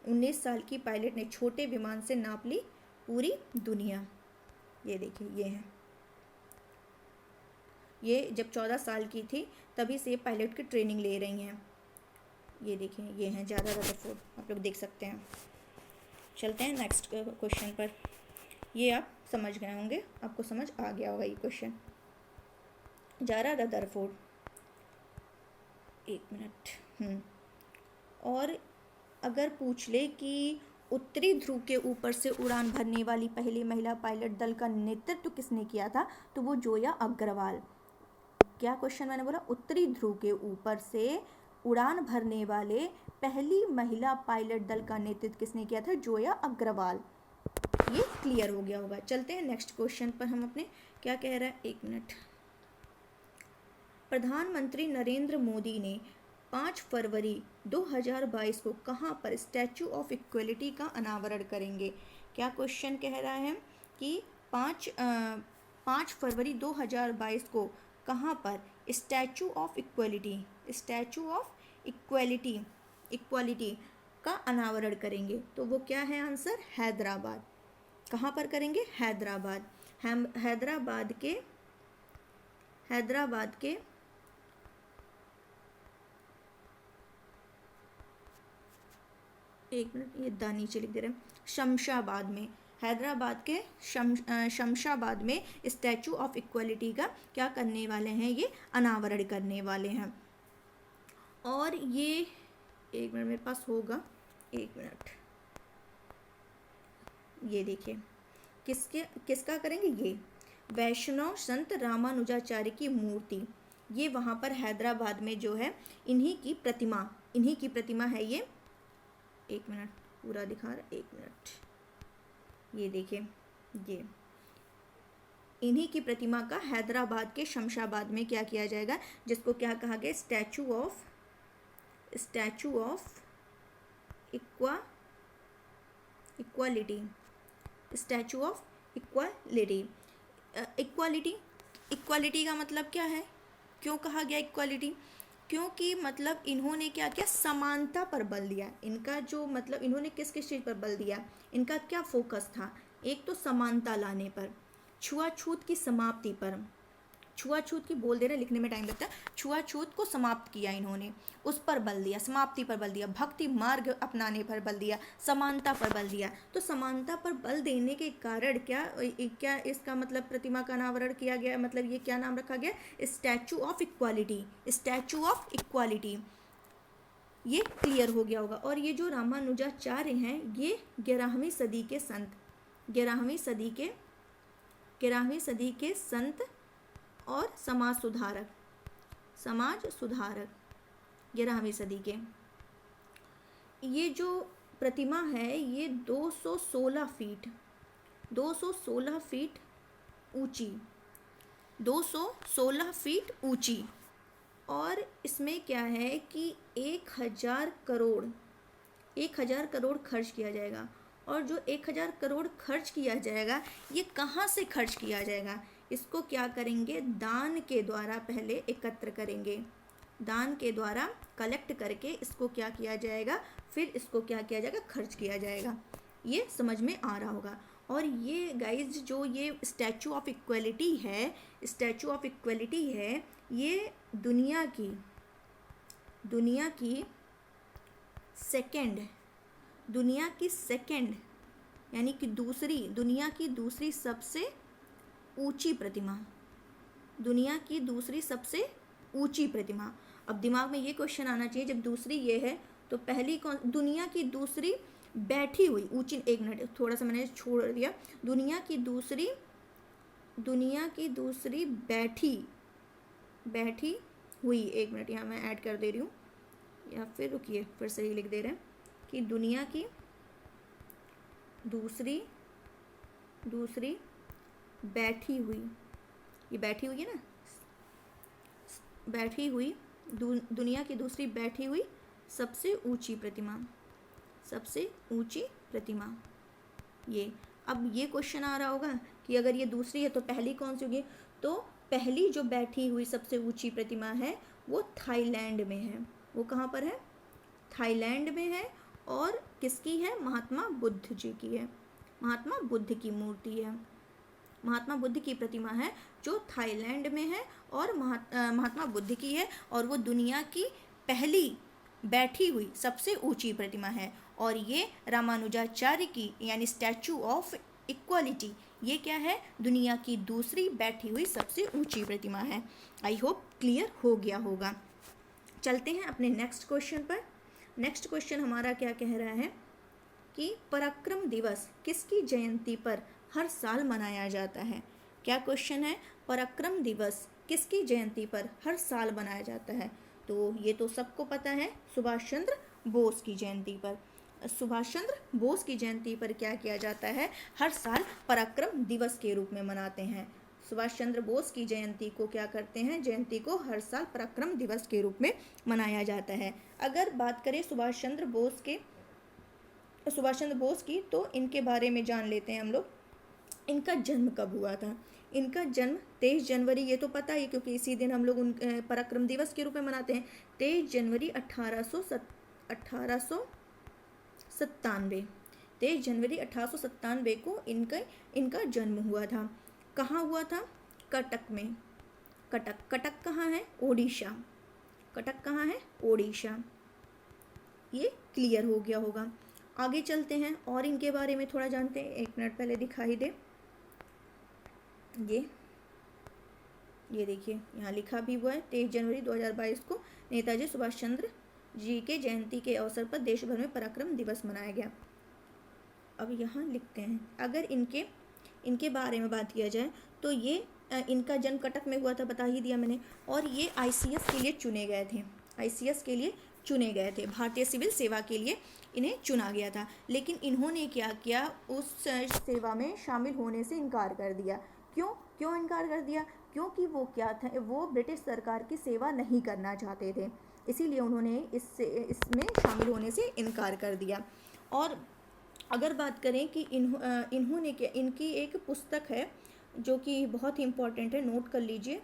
19 साल की पायलट ने छोटे विमान से नाप ली पूरी दुनिया। ये देखिए, ये है, ये जब 14 साल की थी तभी से पायलट की ट्रेनिंग ले रही हैं। ये देखिए, ये हैं जारा रदरफोर्ड, आप लोग देख सकते हैं। चलते हैं नेक्स्ट क्वेश्चन पर। ये आप समझ गए होंगे, आपको समझ आ गया होगा ये क्वेश्चन। जारा रदरफोर्ड, एक मिनट, और अगर पूछ ले कि उत्तरी ध्रुव के ऊपर से उड़ान भरने वाली पहली महिला पायलट दल का नेतृत्व किसने किया था, तो वो जोया अग्रवाल। क्या क्वेश्चन मैंने बोला, उत्तरी ध्रुव के ऊपर से उड़ान भरने वाले पहली महिला पायलट दल का नेतृत्व किसने किया था, जोया अग्रवाल। ये क्लियर हो गया होगा। चलते हैं नेक्स्ट क्वेश्चन पर। हम अपने क्या कह रहा है, एक मिनट। प्रधानमंत्री नरेंद्र मोदी ने 5 फरवरी 2022 को कहाँ पर स्टैचू ऑफ इक्वलिटी का अनावरण करेंगे। क्या क्वेश्चन कह रहा है कि 5 फरवरी 2022 को कहाँ पर स्टैचू ऑफ इक्वलिटी का अनावरण करेंगे, तो वो क्या है आंसर, हैदराबाद। कहाँ पर करेंगे, हैदराबाद। हम हैदराबाद के एक मिनट, ये नीचे लिख दे रहे हैं, शमशाबाद में, हैदराबाद के शमशाबाद में स्टैचू ऑफ इक्वलिटी का क्या करने वाले हैं, ये अनावरण करने वाले हैं। और ये एक मिनट मेरे पास होगा, एक मिनट, ये देखिए किसका करेंगे, ये वैष्णव संत रामानुजाचार्य की मूर्ति, ये वहाँ पर हैदराबाद में जो है इन्हीं की प्रतिमा है ये। एक मिनट, पूरा दिखा रहा, एक मिनट, ये देखिए, ये इन्हीं की प्रतिमा का हैदराबाद के शमशाबाद में क्या किया जाएगा, जिसको क्या कहा गया, statue of equality. Statue of equality का मतलब क्या है, क्यों कहा गया इक्वालिटी, क्योंकि मतलब इन्होंने क्या किया, समानता पर बल दिया। इनका जो मतलब इन्होंने किस किस चीज़ पर बल दिया, इनका क्या फोकस था, एक तो समानता लाने पर, छुआछूत की समाप्ति पर, छुआछूत की बोल दे रहे, लिखने में टाइम लगता है, छुआछूत को समाप्त किया इन्होंने, उस पर बल दिया, समाप्ति पर बल दिया, भक्ति मार्ग अपनाने पर बल दिया, समानता पर बल दिया। तो समानता पर बल देने के कारण क्या इसका मतलब प्रतिमा का अनावरण किया गया, मतलब ये क्या नाम रखा गया, स्टैचू ऑफ इक्वालिटी। ये क्लियर हो गया होगा। और ये जो रामानुजाचार्य हैं, ये 11वीं सदी के संत, 11वीं सदी के संत और समाज सुधारक 11वीं सदी के। ये जो प्रतिमा है ये 216 फीट ऊंची, 216 फीट ऊंची। और इसमें क्या है कि 1000 करोड़ खर्च किया जाएगा। और जो 1000 करोड़ खर्च किया जाएगा, ये कहाँ से खर्च किया जाएगा, इसको क्या करेंगे, दान के द्वारा पहले एकत्र करेंगे, दान के द्वारा कलेक्ट करके इसको क्या किया जाएगा, फिर इसको क्या किया जाएगा, खर्च किया जाएगा। ये समझ में आ रहा होगा। और ये गाइज जो ये स्टैचू ऑफ इक्वलिटी है, ये दुनिया की सेकंड यानी कि दुनिया की दूसरी सबसे ऊंची प्रतिमा। अब दिमाग में ये क्वेश्चन आना चाहिए, जब दूसरी ये है तो पहली कौन, दुनिया की दूसरी बैठी हुई ऊंची, एक मिनट थोड़ा सा मैंने छोड़ दिया, दुनिया की दूसरी बैठी हुई, एक मिनट यहाँ मैं ऐड कर दे रही हूँ, या फिर रुकिए फिर से ही लिख दे रहे हैं कि दुनिया की दूसरी बैठी हुई, ये बैठी हुई है ना, बैठी हुई दुनिया की दूसरी बैठी हुई सबसे ऊंची प्रतिमा। ये अब ये क्वेश्चन आ रहा होगा कि अगर ये दूसरी है तो पहली कौन सी होगी, तो पहली जो बैठी हुई सबसे ऊंची प्रतिमा है वो थाईलैंड में है। वो कहाँ पर है? थाईलैंड में है। और किसकी है? महात्मा बुद्ध जी की है। महात्मा बुद्ध की मूर्ति है, महात्मा बुद्ध की प्रतिमा है जो थाईलैंड में है और महात्मा बुद्ध की है, और वो दुनिया की पहली बैठी हुई सबसे ऊंची प्रतिमा है। और ये रामानुजाचार्य की यानी स्टैचू ऑफ इक्वालिटी, ये क्या है? दुनिया की दूसरी बैठी हुई सबसे ऊंची प्रतिमा है। आई होप क्लियर हो गया होगा। चलते हैं अपने नेक्स्ट क्वेश्चन पर। नेक्स्ट क्वेश्चन हमारा क्या कह रहा है कि पराक्रम दिवस किसकी जयंती पर हर साल मनाया जाता है? क्या क्वेश्चन है? पराक्रम दिवस किसकी जयंती पर हर साल मनाया जाता है? तो ये तो सबको पता है, सुभाष चंद्र बोस की जयंती पर। सुभाष चंद्र बोस की जयंती पर क्या किया जाता है? हर साल पराक्रम दिवस के रूप में मनाते हैं। सुभाष चंद्र बोस की जयंती को क्या करते हैं? जयंती को हर साल पराक्रम दिवस के रूप में मनाया जाता है। अगर बात करें सुभाष चंद्र बोस की, तो इनके बारे में जान लेते हैं हम लोग। इनका जन्म कब हुआ था? इनका जन्म 23 जनवरी, ये तो पता ही क्योंकि इसी दिन हम लोग पराक्रम दिवस के रूप में मनाते हैं। 23 जनवरी 1897 को इनका जन्म हुआ था। कहाँ हुआ था? कटक में। कटक कहाँ है? ओडिशा। कटक कहाँ है? ओडिशा। ये क्लियर हो गया होगा। आगे चलते हैं और इनके बारे में थोड़ा जानते हैं। एक मिनट पहले दिखाई दे, ये देखिए यहाँ लिखा भी हुआ है 23 जनवरी 2022 को नेताजी सुभाष चंद्र जी के जयंती के अवसर पर देश भर में पराक्रम दिवस मनाया गया। अब यहाँ लिखते हैं, अगर इनके बारे में बात किया जाए तो ये इनका जन्म कटक में हुआ था, बता ही दिया मैंने। और ये ICS के लिए चुने गए थे। ICS के लिए चुने गए थे, भारतीय सिविल सेवा के लिए इन्हें चुना गया था। लेकिन इन्होंने क्या किया? उस सेवा में शामिल होने से इनकार कर दिया। क्यों इनकार कर दिया? क्योंकि वो क्या था, वो ब्रिटिश सरकार की सेवा नहीं करना चाहते थे, इसीलिए उन्होंने इसमें शामिल होने से इनकार कर दिया। और अगर बात करें कि इन्होंने क्या, इनकी एक पुस्तक है जो कि बहुत ही इम्पोर्टेंट है, नोट कर लीजिए।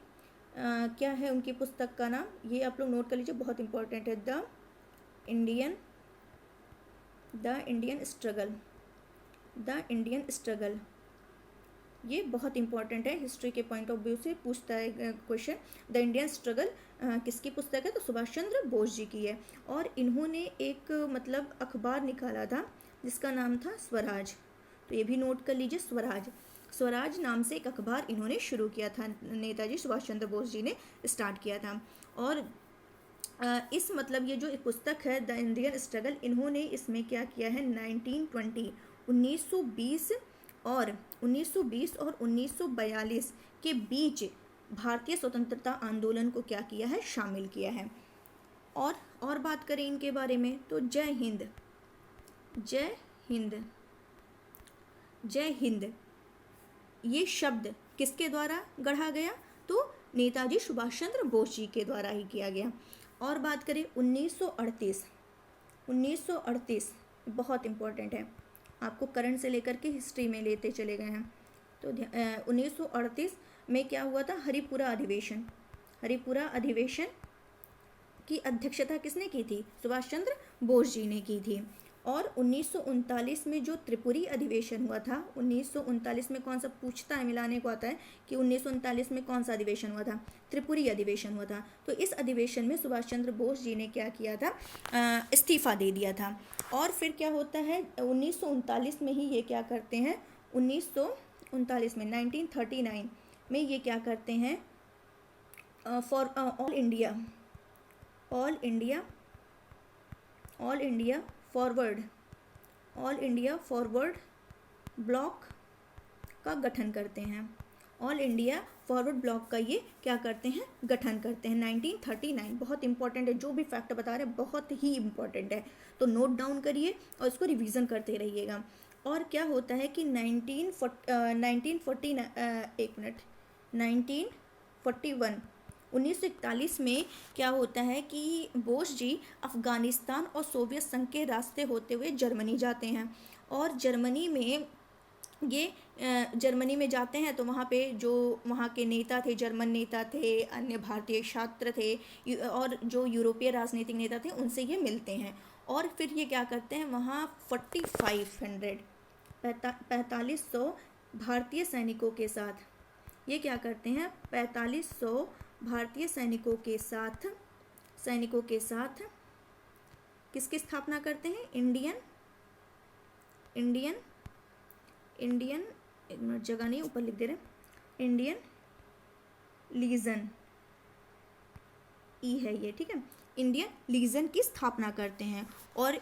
क्या है उनकी पुस्तक का नाम? ये आप लोग नोट कर लीजिए, बहुत इम्पोर्टेंट है। The Indian struggle. ये बहुत इंपॉर्टेंट है, हिस्ट्री के पॉइंट ऑफ व्यू से पूछता है क्वेश्चन। द इंडियन स्ट्रगल किसकी पुस्तक है? तो सुभाष चंद्र बोस जी की है। और इन्होंने एक मतलब अखबार निकाला था जिसका नाम था स्वराज, तो ये भी नोट कर लीजिए। स्वराज नाम से एक अखबार इन्होंने शुरू किया था, नेताजी सुभाष चंद्र बोस जी ने स्टार्ट किया था। और इस मतलब ये जो पुस्तक है द इंडियन स्ट्रगल, इन्होंने इसमें क्या किया है? 1920 और 1942 के बीच भारतीय स्वतंत्रता आंदोलन को क्या किया है? शामिल किया है। और बात करें इनके बारे में तो जय हिंद ये शब्द किसके द्वारा गढ़ा गया? तो नेताजी सुभाष चंद्र बोस जी के द्वारा ही किया गया। और बात करें 1938 बहुत इम्पोर्टेंट है, आपको करंट से लेकर के हिस्ट्री में लेते चले गए हैं। तो 1938 में क्या हुआ था? हरिपुरा अधिवेशन की अध्यक्षता किसने की थी? सुभाष चंद्र बोस जी ने की थी। और 1939 में जो त्रिपुरी अधिवेशन हुआ था, 1939 में कौन सा पूछता है, मिलाने को आता है कि 1939 में कौन सा अधिवेशन हुआ था? त्रिपुरी अधिवेशन हुआ था। तो इस अधिवेशन में सुभाष चंद्र बोस जी ने क्या किया था? इस्तीफा दे दिया था। और फिर क्या होता है? 1939 में ही ये क्या करते हैं? 1939 में ये क्या करते हैं? For all India forward block का गठन करते हैं। ऑल इंडिया फॉरवर्ड ब्लॉक का ये क्या करते हैं, गठन करते हैं 1939। बहुत इंपॉर्टेंट है, जो भी फैक्ट बता रहे हैं बहुत ही इंपॉर्टेंट है, तो नोट डाउन करिए और इसको रिवीजन करते रहिएगा। और क्या होता है कि 1941 1941 में क्या होता है कि बोस जी अफ़गानिस्तान और सोवियत संघ के रास्ते होते हुए जर्मनी जाते हैं, और जर्मनी में जाते हैं तो वहाँ पे जो वहाँ के नेता थे, जर्मन नेता थे, अन्य भारतीय छात्र थे और जो यूरोपीय राजनीतिक नेता थे, उनसे ये मिलते हैं। और फिर ये क्या करते हैं, वहाँ 4500 भारतीय सैनिकों के साथ ये क्या करते हैं, 4500 भारतीय सैनिकों के साथ किसकी स्थापना करते हैं, इंडियन एक मिनट, जगह नहीं ऊपर लिख दे रहे, इंडियन लीजन ई है ये, ठीक है, इंडियन लीजन की स्थापना करते हैं। और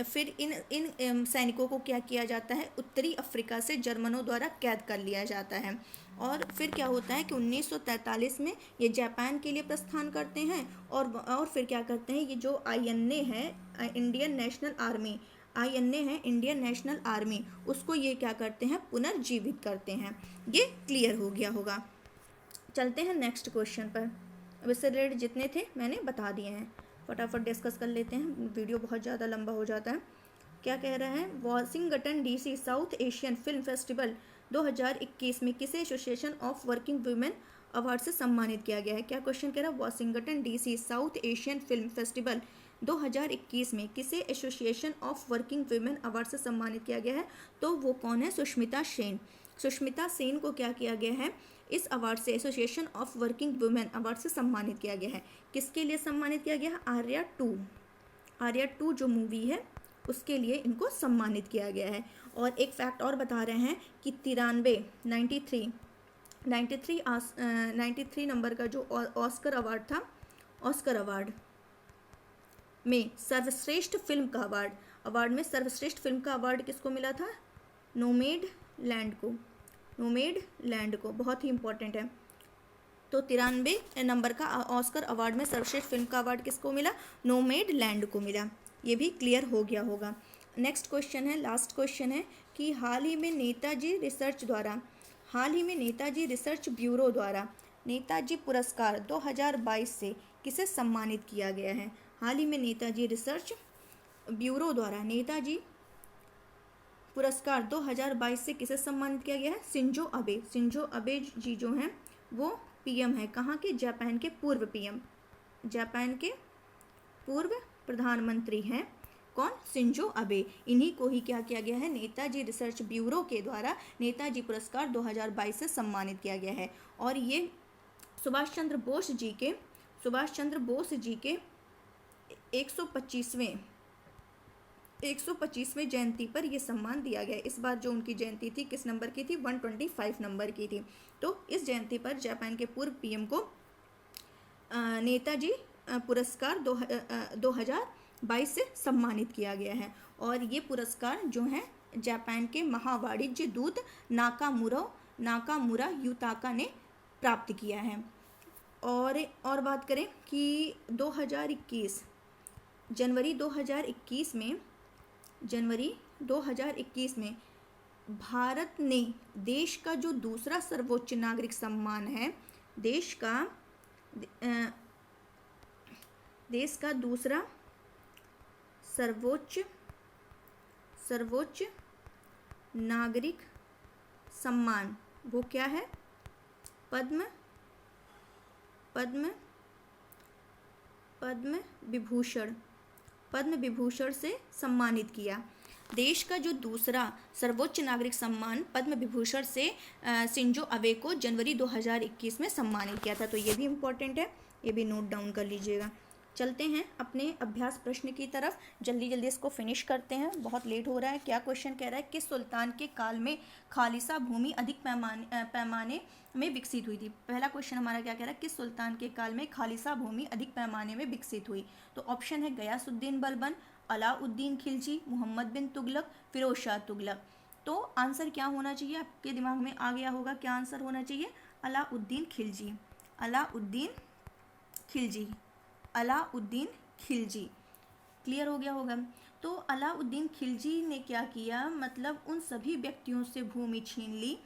फिर इन सैनिकों को क्या किया जाता है, उत्तरी अफ्रीका से जर्मनों द्वारा कैद कर लिया जाता है। और फिर क्या होता है कि 1943 में ये जापान के लिए प्रस्थान करते हैं, और फिर क्या करते हैं, ये जो INA है, इंडियन नेशनल आर्मी, उसको ये क्या करते हैं, पुनर्जीवित करते हैं। ये क्लियर हो गया होगा। चलते हैं नेक्स्ट क्वेश्चन पर। अब इससे रिलेटेड जितने थे मैंने बता दिए हैं, फटाफट डिस्कस कर लेते हैं, वीडियो बहुत ज़्यादा लंबा हो जाता है। क्या कह रहा है, Washington DC south Asian film festival 2021 में किसे association of working women award से सम्मानित किया गया है। क्या क्वेश्चन कह रहा है, Washington DC south Asian film festival 2021 में किसे association of working women award से सम्मानित किया गया है, तो वो कौन है, सुष्मिता सेन को क्या किया गया है, इस अवार्ड से, association of working women award से सम्मानित किया गया है। किसके लिए सम्मानित किया गया है, आर्या 2 जो मूवी है उसके लिए इनको सम्मानित किया गया है। और एक फैक्ट और बता रहे हैं कि 93 नंबर का जो ऑस्कर अवार्ड था, ऑस्कर अवार्ड में सर्वश्रेष्ठ फिल्म का अवार्ड में सर्वश्रेष्ठ फिल्म का अवार्ड किसको मिला था, नोमैडलैंड को, बहुत ही इंपॉर्टेंट है। तो 93 नंबर का ऑस्कर अवार्ड में सर्वश्रेष्ठ फिल्म का अवार्ड किसको मिला, नोमैडलैंड को मिला। ये भी क्लियर हो गया होगा। नेक्स्ट क्वेश्चन है, लास्ट क्वेश्चन है कि हाल ही में नेताजी रिसर्च ब्यूरो द्वारा नेताजी पुरस्कार 2022 से किसे सम्मानित किया गया है। हाल ही में नेताजी रिसर्च ब्यूरो द्वारा नेताजी पुरस्कार 2022 से किसे सम्मानित किया गया है, शिंजो अबे जी जो हैं वो PM है, कहाँ के, जापान के पूर्व PM, जापान के पूर्व प्रधानमंत्री हैं कौन, शिंजो अबे। इन्हीं को ही क्या किया गया है, नेताजी रिसर्च ब्यूरो के द्वारा नेताजी पुरस्कार 2022 से सम्मानित किया गया है। और ये सुभाष चंद्र बोस जी के 125वें जयंती पर यह सम्मान दिया गया। इस बार जो उनकी जयंती थी किस नंबर की थी, 125 नंबर की थी। तो इस जयंती पर जापान के पूर्व PM को नेताजी पुरस्कार 2022 से सम्मानित किया गया है। और ये पुरस्कार जो है जापान के महावाणिज्य दूत नाकामुरा युताका ने प्राप्त किया है। और बात करें कि जनवरी 2021 में भारत ने देश का जो दूसरा सर्वोच्च नागरिक सम्मान है, देश का दूसरा सर्वोच्च नागरिक सम्मान, वो क्या है, पद्म विभूषण से सम्मानित किया। देश का जो दूसरा सर्वोच्च नागरिक सम्मान पद्म विभूषण से शिंजो अबे को जनवरी 2021 में सम्मानित किया था। तो ये भी इम्पोर्टेंट है, ये भी नोट डाउन कर लीजिएगा। चलते हैं अपने अभ्यास प्रश्न की तरफ, जल्दी इसको फिनिश करते हैं, बहुत लेट हो रहा है। क्या क्वेश्चन कह रहा है, किस सुल्तान के काल में खालिसा भूमि अधिक पैमाने में विकसित हुई थी। पहला क्वेश्चन हमारा क्या कह रहा है, किस सुल्तान के काल में खालिसा भूमि अधिक पैमाने में विकसित हुई। तो ऑप्शन है गयासुद्दीन बलबन, अलाउद्दीन खिलजी, मोहम्मद बिन तुगलक, फिरोज शाह तुगलक। तो आंसर क्या होना चाहिए, आपके दिमाग में आ गया होगा क्या आंसर होना चाहिए, अलाउद्दीन खिलजी, अलाउद्दीन खिलजी, अलाउद्दीन खिलजी। क्लियर हो गया होगा। तो अलाउद्दीन खिलजी ने क्या किया, मतलब उन सभी व्यक्तियों से भूमि छीन ली,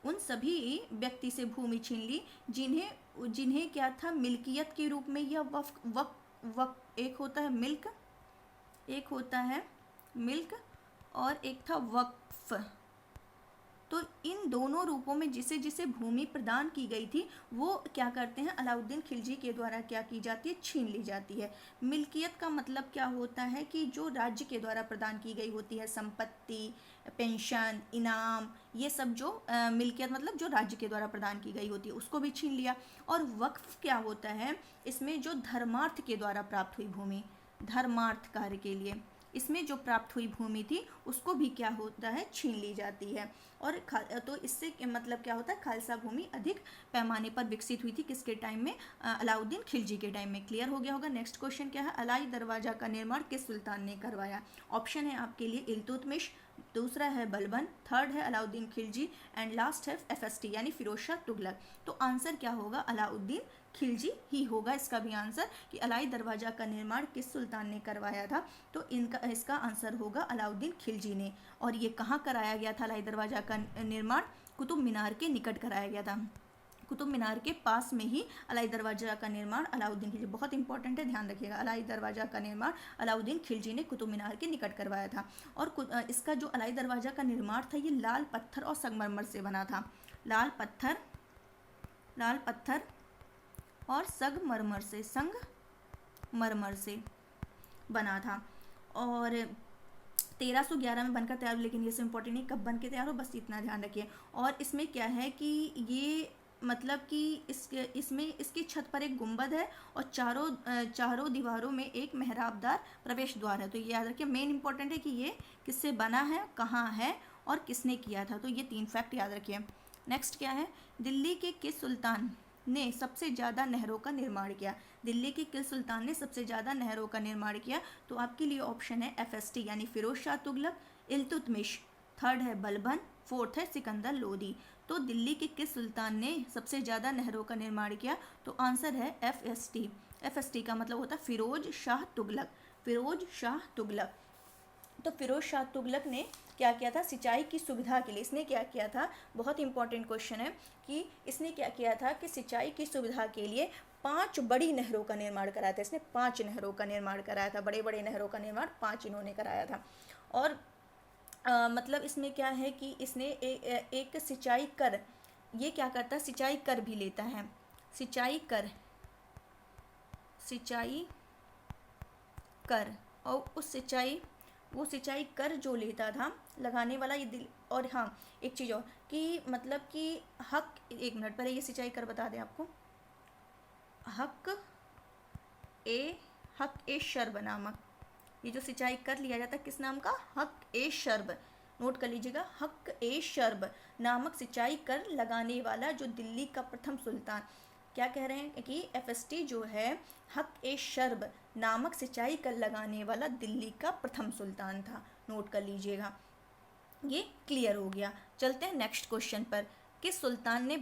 उन सभी व्यक्ति से भूमि छीन ली जिन्हें जिन्हें क्या था, मिल्कियत के रूप में, या वक्फ वक्फ वक्फ, एक होता है मिल्क, एक होता है मिल्क और एक था वक्फ। तो इन दोनों रूपों में जिसे जिसे भूमि प्रदान की गई थी वो क्या करते हैं, अलाउद्दीन खिलजी के द्वारा क्या की जाती है, छीन ली जाती है। मिल्कियत का मतलब क्या होता है कि जो राज्य के द्वारा प्रदान की गई होती है, संपत्ति, पेंशन, इनाम, ये सब जो मिल्कियत मतलब जो राज्य के द्वारा प्रदान की गई होती है उसको भी छीन लिया। और वक्फ क्या होता है, इसमें जो धर्मार्थ के द्वारा प्राप्त हुई भूमि, धर्मार्थ कार्य के लिए इसमें जो प्राप्त हुई भूमि थी उसको भी क्या होता है, छीन ली जाती है। और तो इससे मतलब क्या होता है, खालसा भूमि अधिक पैमाने पर विकसित हुई थी किसके टाइम में, अलाउद्दीन खिलजी के टाइम में। क्लियर हो गया होगा। नेक्स्ट क्वेश्चन क्या है, अलाई दरवाजा का निर्माण किस सुल्तान ने करवाया। ऑप्शन है आपके लिए इल्तुतमिश, दूसरा है बलबन, थर्ड है अलाउद्दीन खिलजी एंड लास्ट है एफएसटी यानी फिरोज शाह तुगलक। तो आंसर क्या होगा, अलाउद्दीन खिलजी ही होगा इसका भी आंसर, कि अलाई दरवाजा का निर्माण किस सुल्तान ने करवाया था। तो इसका आंसर होगा अलाउद्दीन खिलजी ने। और ये कहाँ कराया गया था अलाई दरवाजा का निर्माण, कुतुब मीनार के निकट कराया गया था, कुतुब मीनार के पास में ही अलाई दरवाजा का निर्माण अलाउद्दीन खिलजी, बहुत इंपॉर्टेंट है ध्यान रखिएगा, अलाई दरवाजा का निर्माण अलाउद्दीन खिलजी ने कुतुब मीनार के निकट करवाया था। और इसका जो अलाई दरवाजा का निर्माण था ये लाल पत्थर और संगमरमर से बना था, लाल पत्थर और संगमरमर से बना था। और 1311 में बनकर तैयार, लेकिन ये सब इंपॉर्टेंट नहीं कब बन के तैयार हो, बस इतना ध्यान रखिए। और इसमें क्या है कि ये मतलब कि इसमें इसकी छत पर एक गुंबद है और चारों दीवारों में एक मेहराबदार प्रवेश द्वार है। तो ये याद रखिए, मेन इंपॉर्टेंट है कि ये किससे बना है, कहाँ है और किसने किया था। तो ये 3 फैक्ट याद रखिए। नेक्स्ट क्या है, दिल्ली के किस सुल्तान ने सबसे ज़्यादा नहरों का निर्माण किया, दिल्ली के किस सुल्तान ने सबसे ज़्यादा नहरों का निर्माण किया। तो आपके लिए ऑप्शन है एफएसटी यानी फिरोज शाह तुगलक, इल्तुतमिश, थर्ड है बलबन, फोर्थ है सिकंदर लोदी। तो दिल्ली के किस सुल्तान ने सबसे ज़्यादा नहरों का निर्माण किया, तो आंसर है एफएसटी। एफएसटी का मतलब होता है फिरोज शाह तुगलक, फिरोज शाह तुगलक। तो फिरोज शाह तुगलक ने क्या किया था, सिंचाई की सुविधा के लिए इसने क्या किया था, बहुत इंपॉर्टेंट क्वेश्चन है कि इसने क्या किया था कि सिंचाई की सुविधा के लिए 5 बड़ी नहरों का निर्माण कराया था। इसने 5 नहरों का निर्माण कराया था, बड़े बड़े नहरों का निर्माण 5 इन्होंने कराया था। और मतलब इसमें क्या है कि इसने एक सिंचाई कर, ये क्या करता है, सिंचाई कर भी लेता है, सिंचाई कर और वो सिंचाई कर जो लेता था लगाने वाला ये दिल। और हाँ एक चीज़ और कि मतलब कि हक, एक मिनट पहले ये सिंचाई कर बता दें आपको, हक ए शर्ब नामक, ये जो सिंचाई कर लिया जाता है किस नाम का, हक ए शर्ब, नोट कर लीजिएगा, हक ए शर्ब नामक सिंचाई कर लगाने वाला जो दिल्ली का प्रथम सुल्तान, क्या कह रहे हैं कि एफएसटी जो है हक ए शर्ब नामक सिंचाई कर लगाने वाला दिल्ली का प्रथम सुल्तान था, नोट कर लीजिएगा। ये क्लियर हो गया। चलते हैं नेक्स्ट क्वेश्चन पर, किस सुल्तान ने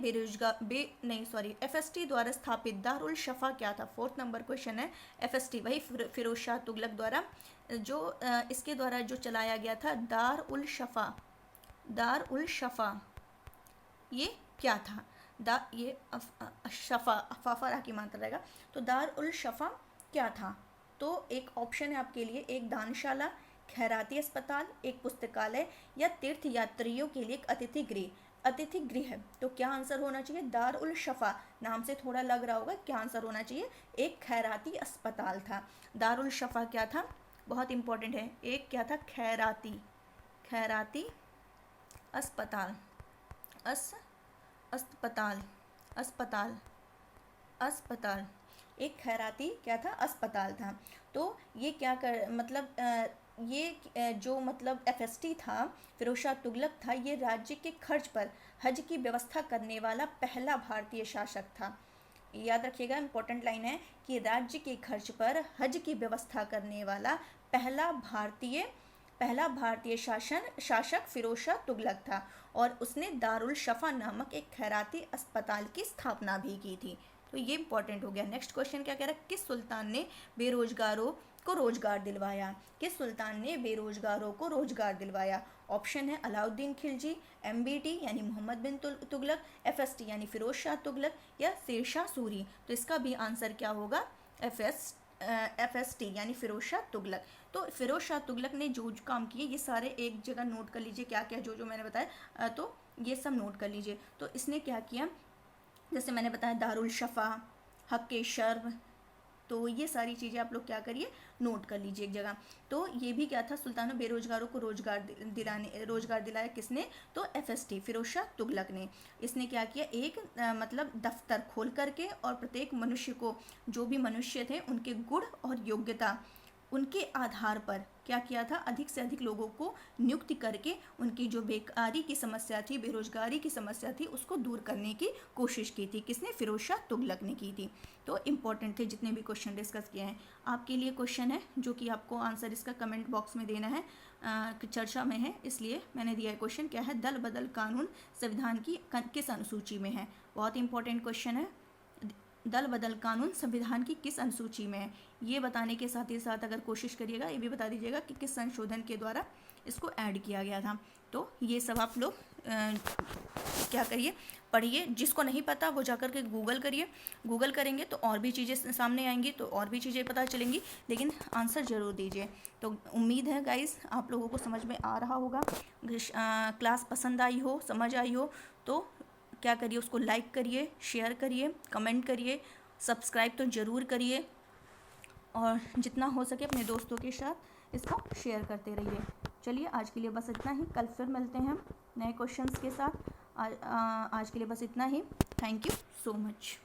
एफएसटी द्वारा स्थापित दारुल शफा क्या था। 4th नंबर क्वेश्चन है, एफएसटी वही फिरोज शाह तुगलक द्वारा जो इसके द्वारा जो चलाया गया था दारुल शफा ये क्या था, ये शफा अफाफा रा की मात्रा रहेगा। तो दारुल शफा क्या था, तो एक ऑप्शन है आपके लिए, एक दानशाला, खैराती अस्पताल, एक पुस्तकालय या तीर्थ यात्रियों के लिए एक अतिथि गृह है। तो क्या आंसर होना चाहिए, दारुल शफा, नाम से थोड़ा लग रहा होगा, क्या आंसर होना चाहिए, एक खैराती अस्पताल था। दारुल शफा क्या था, बहुत इंपॉर्टेंट है, एक क्या था, खैराती अस्पताल, अस्पताल, एक खैराती क्या था, अस्पताल था। तो ये क्या कर मतलब ये जो मतलब एफएसटी था, फिरोज शाह तुगलक था, ये राज्य के खर्च पर हज की व्यवस्था करने वाला पहला भारतीय शासक था। याद रखिएगा, इंपॉर्टेंट लाइन है कि राज्य के खर्च पर हज की व्यवस्था करने वाला पहला भारतीय पहला भारतीय शासक फिरोज शाह तुगलक था और उसने दारुल शफा नामक एक खैराती अस्पताल की स्थापना भी की थी। तो ये इंपॉर्टेंट हो गया। नेक्स्ट क्वेश्चन क्या कह रहा है, किस सुल्तान ने बेरोजगारों को रोजगार दिलवाया? किस सुल्तान ने बेरोजगारों को रोजगार दिलवाया? ऑप्शन है अलाउद्दीन खिलजी, MBT यानी मोहम्मद बिन तुगलक, FST यानी फिरोज शाह तुगलक, या शेरशाह सूरी। तो इसका भी आंसर क्या होगा, FST यानी फिरोज शाह तुगलक। तो फिरोज शाह तुगलक ने जो काम किए ये सारे एक जगह नोट कर लीजिए, क्या क्या जो मैंने बताया, तो ये सब नोट कर लीजिए। तो इसने क्या किया, जैसे मैंने बताया दारुल शफा, हक़ शर्ब, तो ये सारी चीज़ें आप लोग क्या करिए, नोट कर लीजिए एक जगह। तो ये भी क्या था, सुल्तान बेरोजगारों को रोजगार दिलाया किसने, तो FST फिरोज शाह तुगलक ने। इसने क्या किया, एक मतलब दफ्तर खोल करके और प्रत्येक मनुष्य को, जो भी मनुष्य थे उनके गुण और योग्यता, उनके आधार पर क्या किया था, अधिक से अधिक लोगों को नियुक्ति करके उनकी जो बेकारी की समस्या थी, बेरोजगारी की समस्या थी, उसको दूर करने की कोशिश की थी। किसने, फिरोज शाह तुगलक ने की थी। तो इम्पॉर्टेंट थे जितने भी क्वेश्चन डिस्कस किए हैं। आपके लिए क्वेश्चन है जो कि आपको आंसर इसका कमेंट बॉक्स में देना है, चर्चा में है, इसलिए मैंने दिया है क्वेश्चन। क्या है, दल बदल कानून संविधान की किस अनुसूची में है? बहुत इंपॉर्टेंट क्वेश्चन है। दल बदल कानून संविधान की किस अनुसूची में है, ये बताने के साथ ही साथ अगर कोशिश करिएगा ये भी बता दीजिएगा कि किस संशोधन के द्वारा इसको ऐड किया गया था। तो ये सब आप लोग क्या करिए, पढ़िए। जिसको नहीं पता वो जाकर के गूगल करिए, गूगल करेंगे तो और भी चीज़ें सामने आएंगी, तो और भी चीज़ें पता चलेंगी, लेकिन आंसर ज़रूर दीजिए। तो उम्मीद है गाइस आप लोगों को समझ में आ रहा होगा, क्लास पसंद आई हो, समझ आई हो, तो क्या करिए, उसको लाइक करिए, शेयर करिए, कमेंट करिए, सब्सक्राइब तो ज़रूर करिए, और जितना हो सके अपने दोस्तों के साथ इसको शेयर करते रहिए। चलिए आज के लिए बस इतना ही, कल फिर मिलते हैं नए क्वेश्चंस के साथ। आज के लिए बस इतना ही। Thank you so much.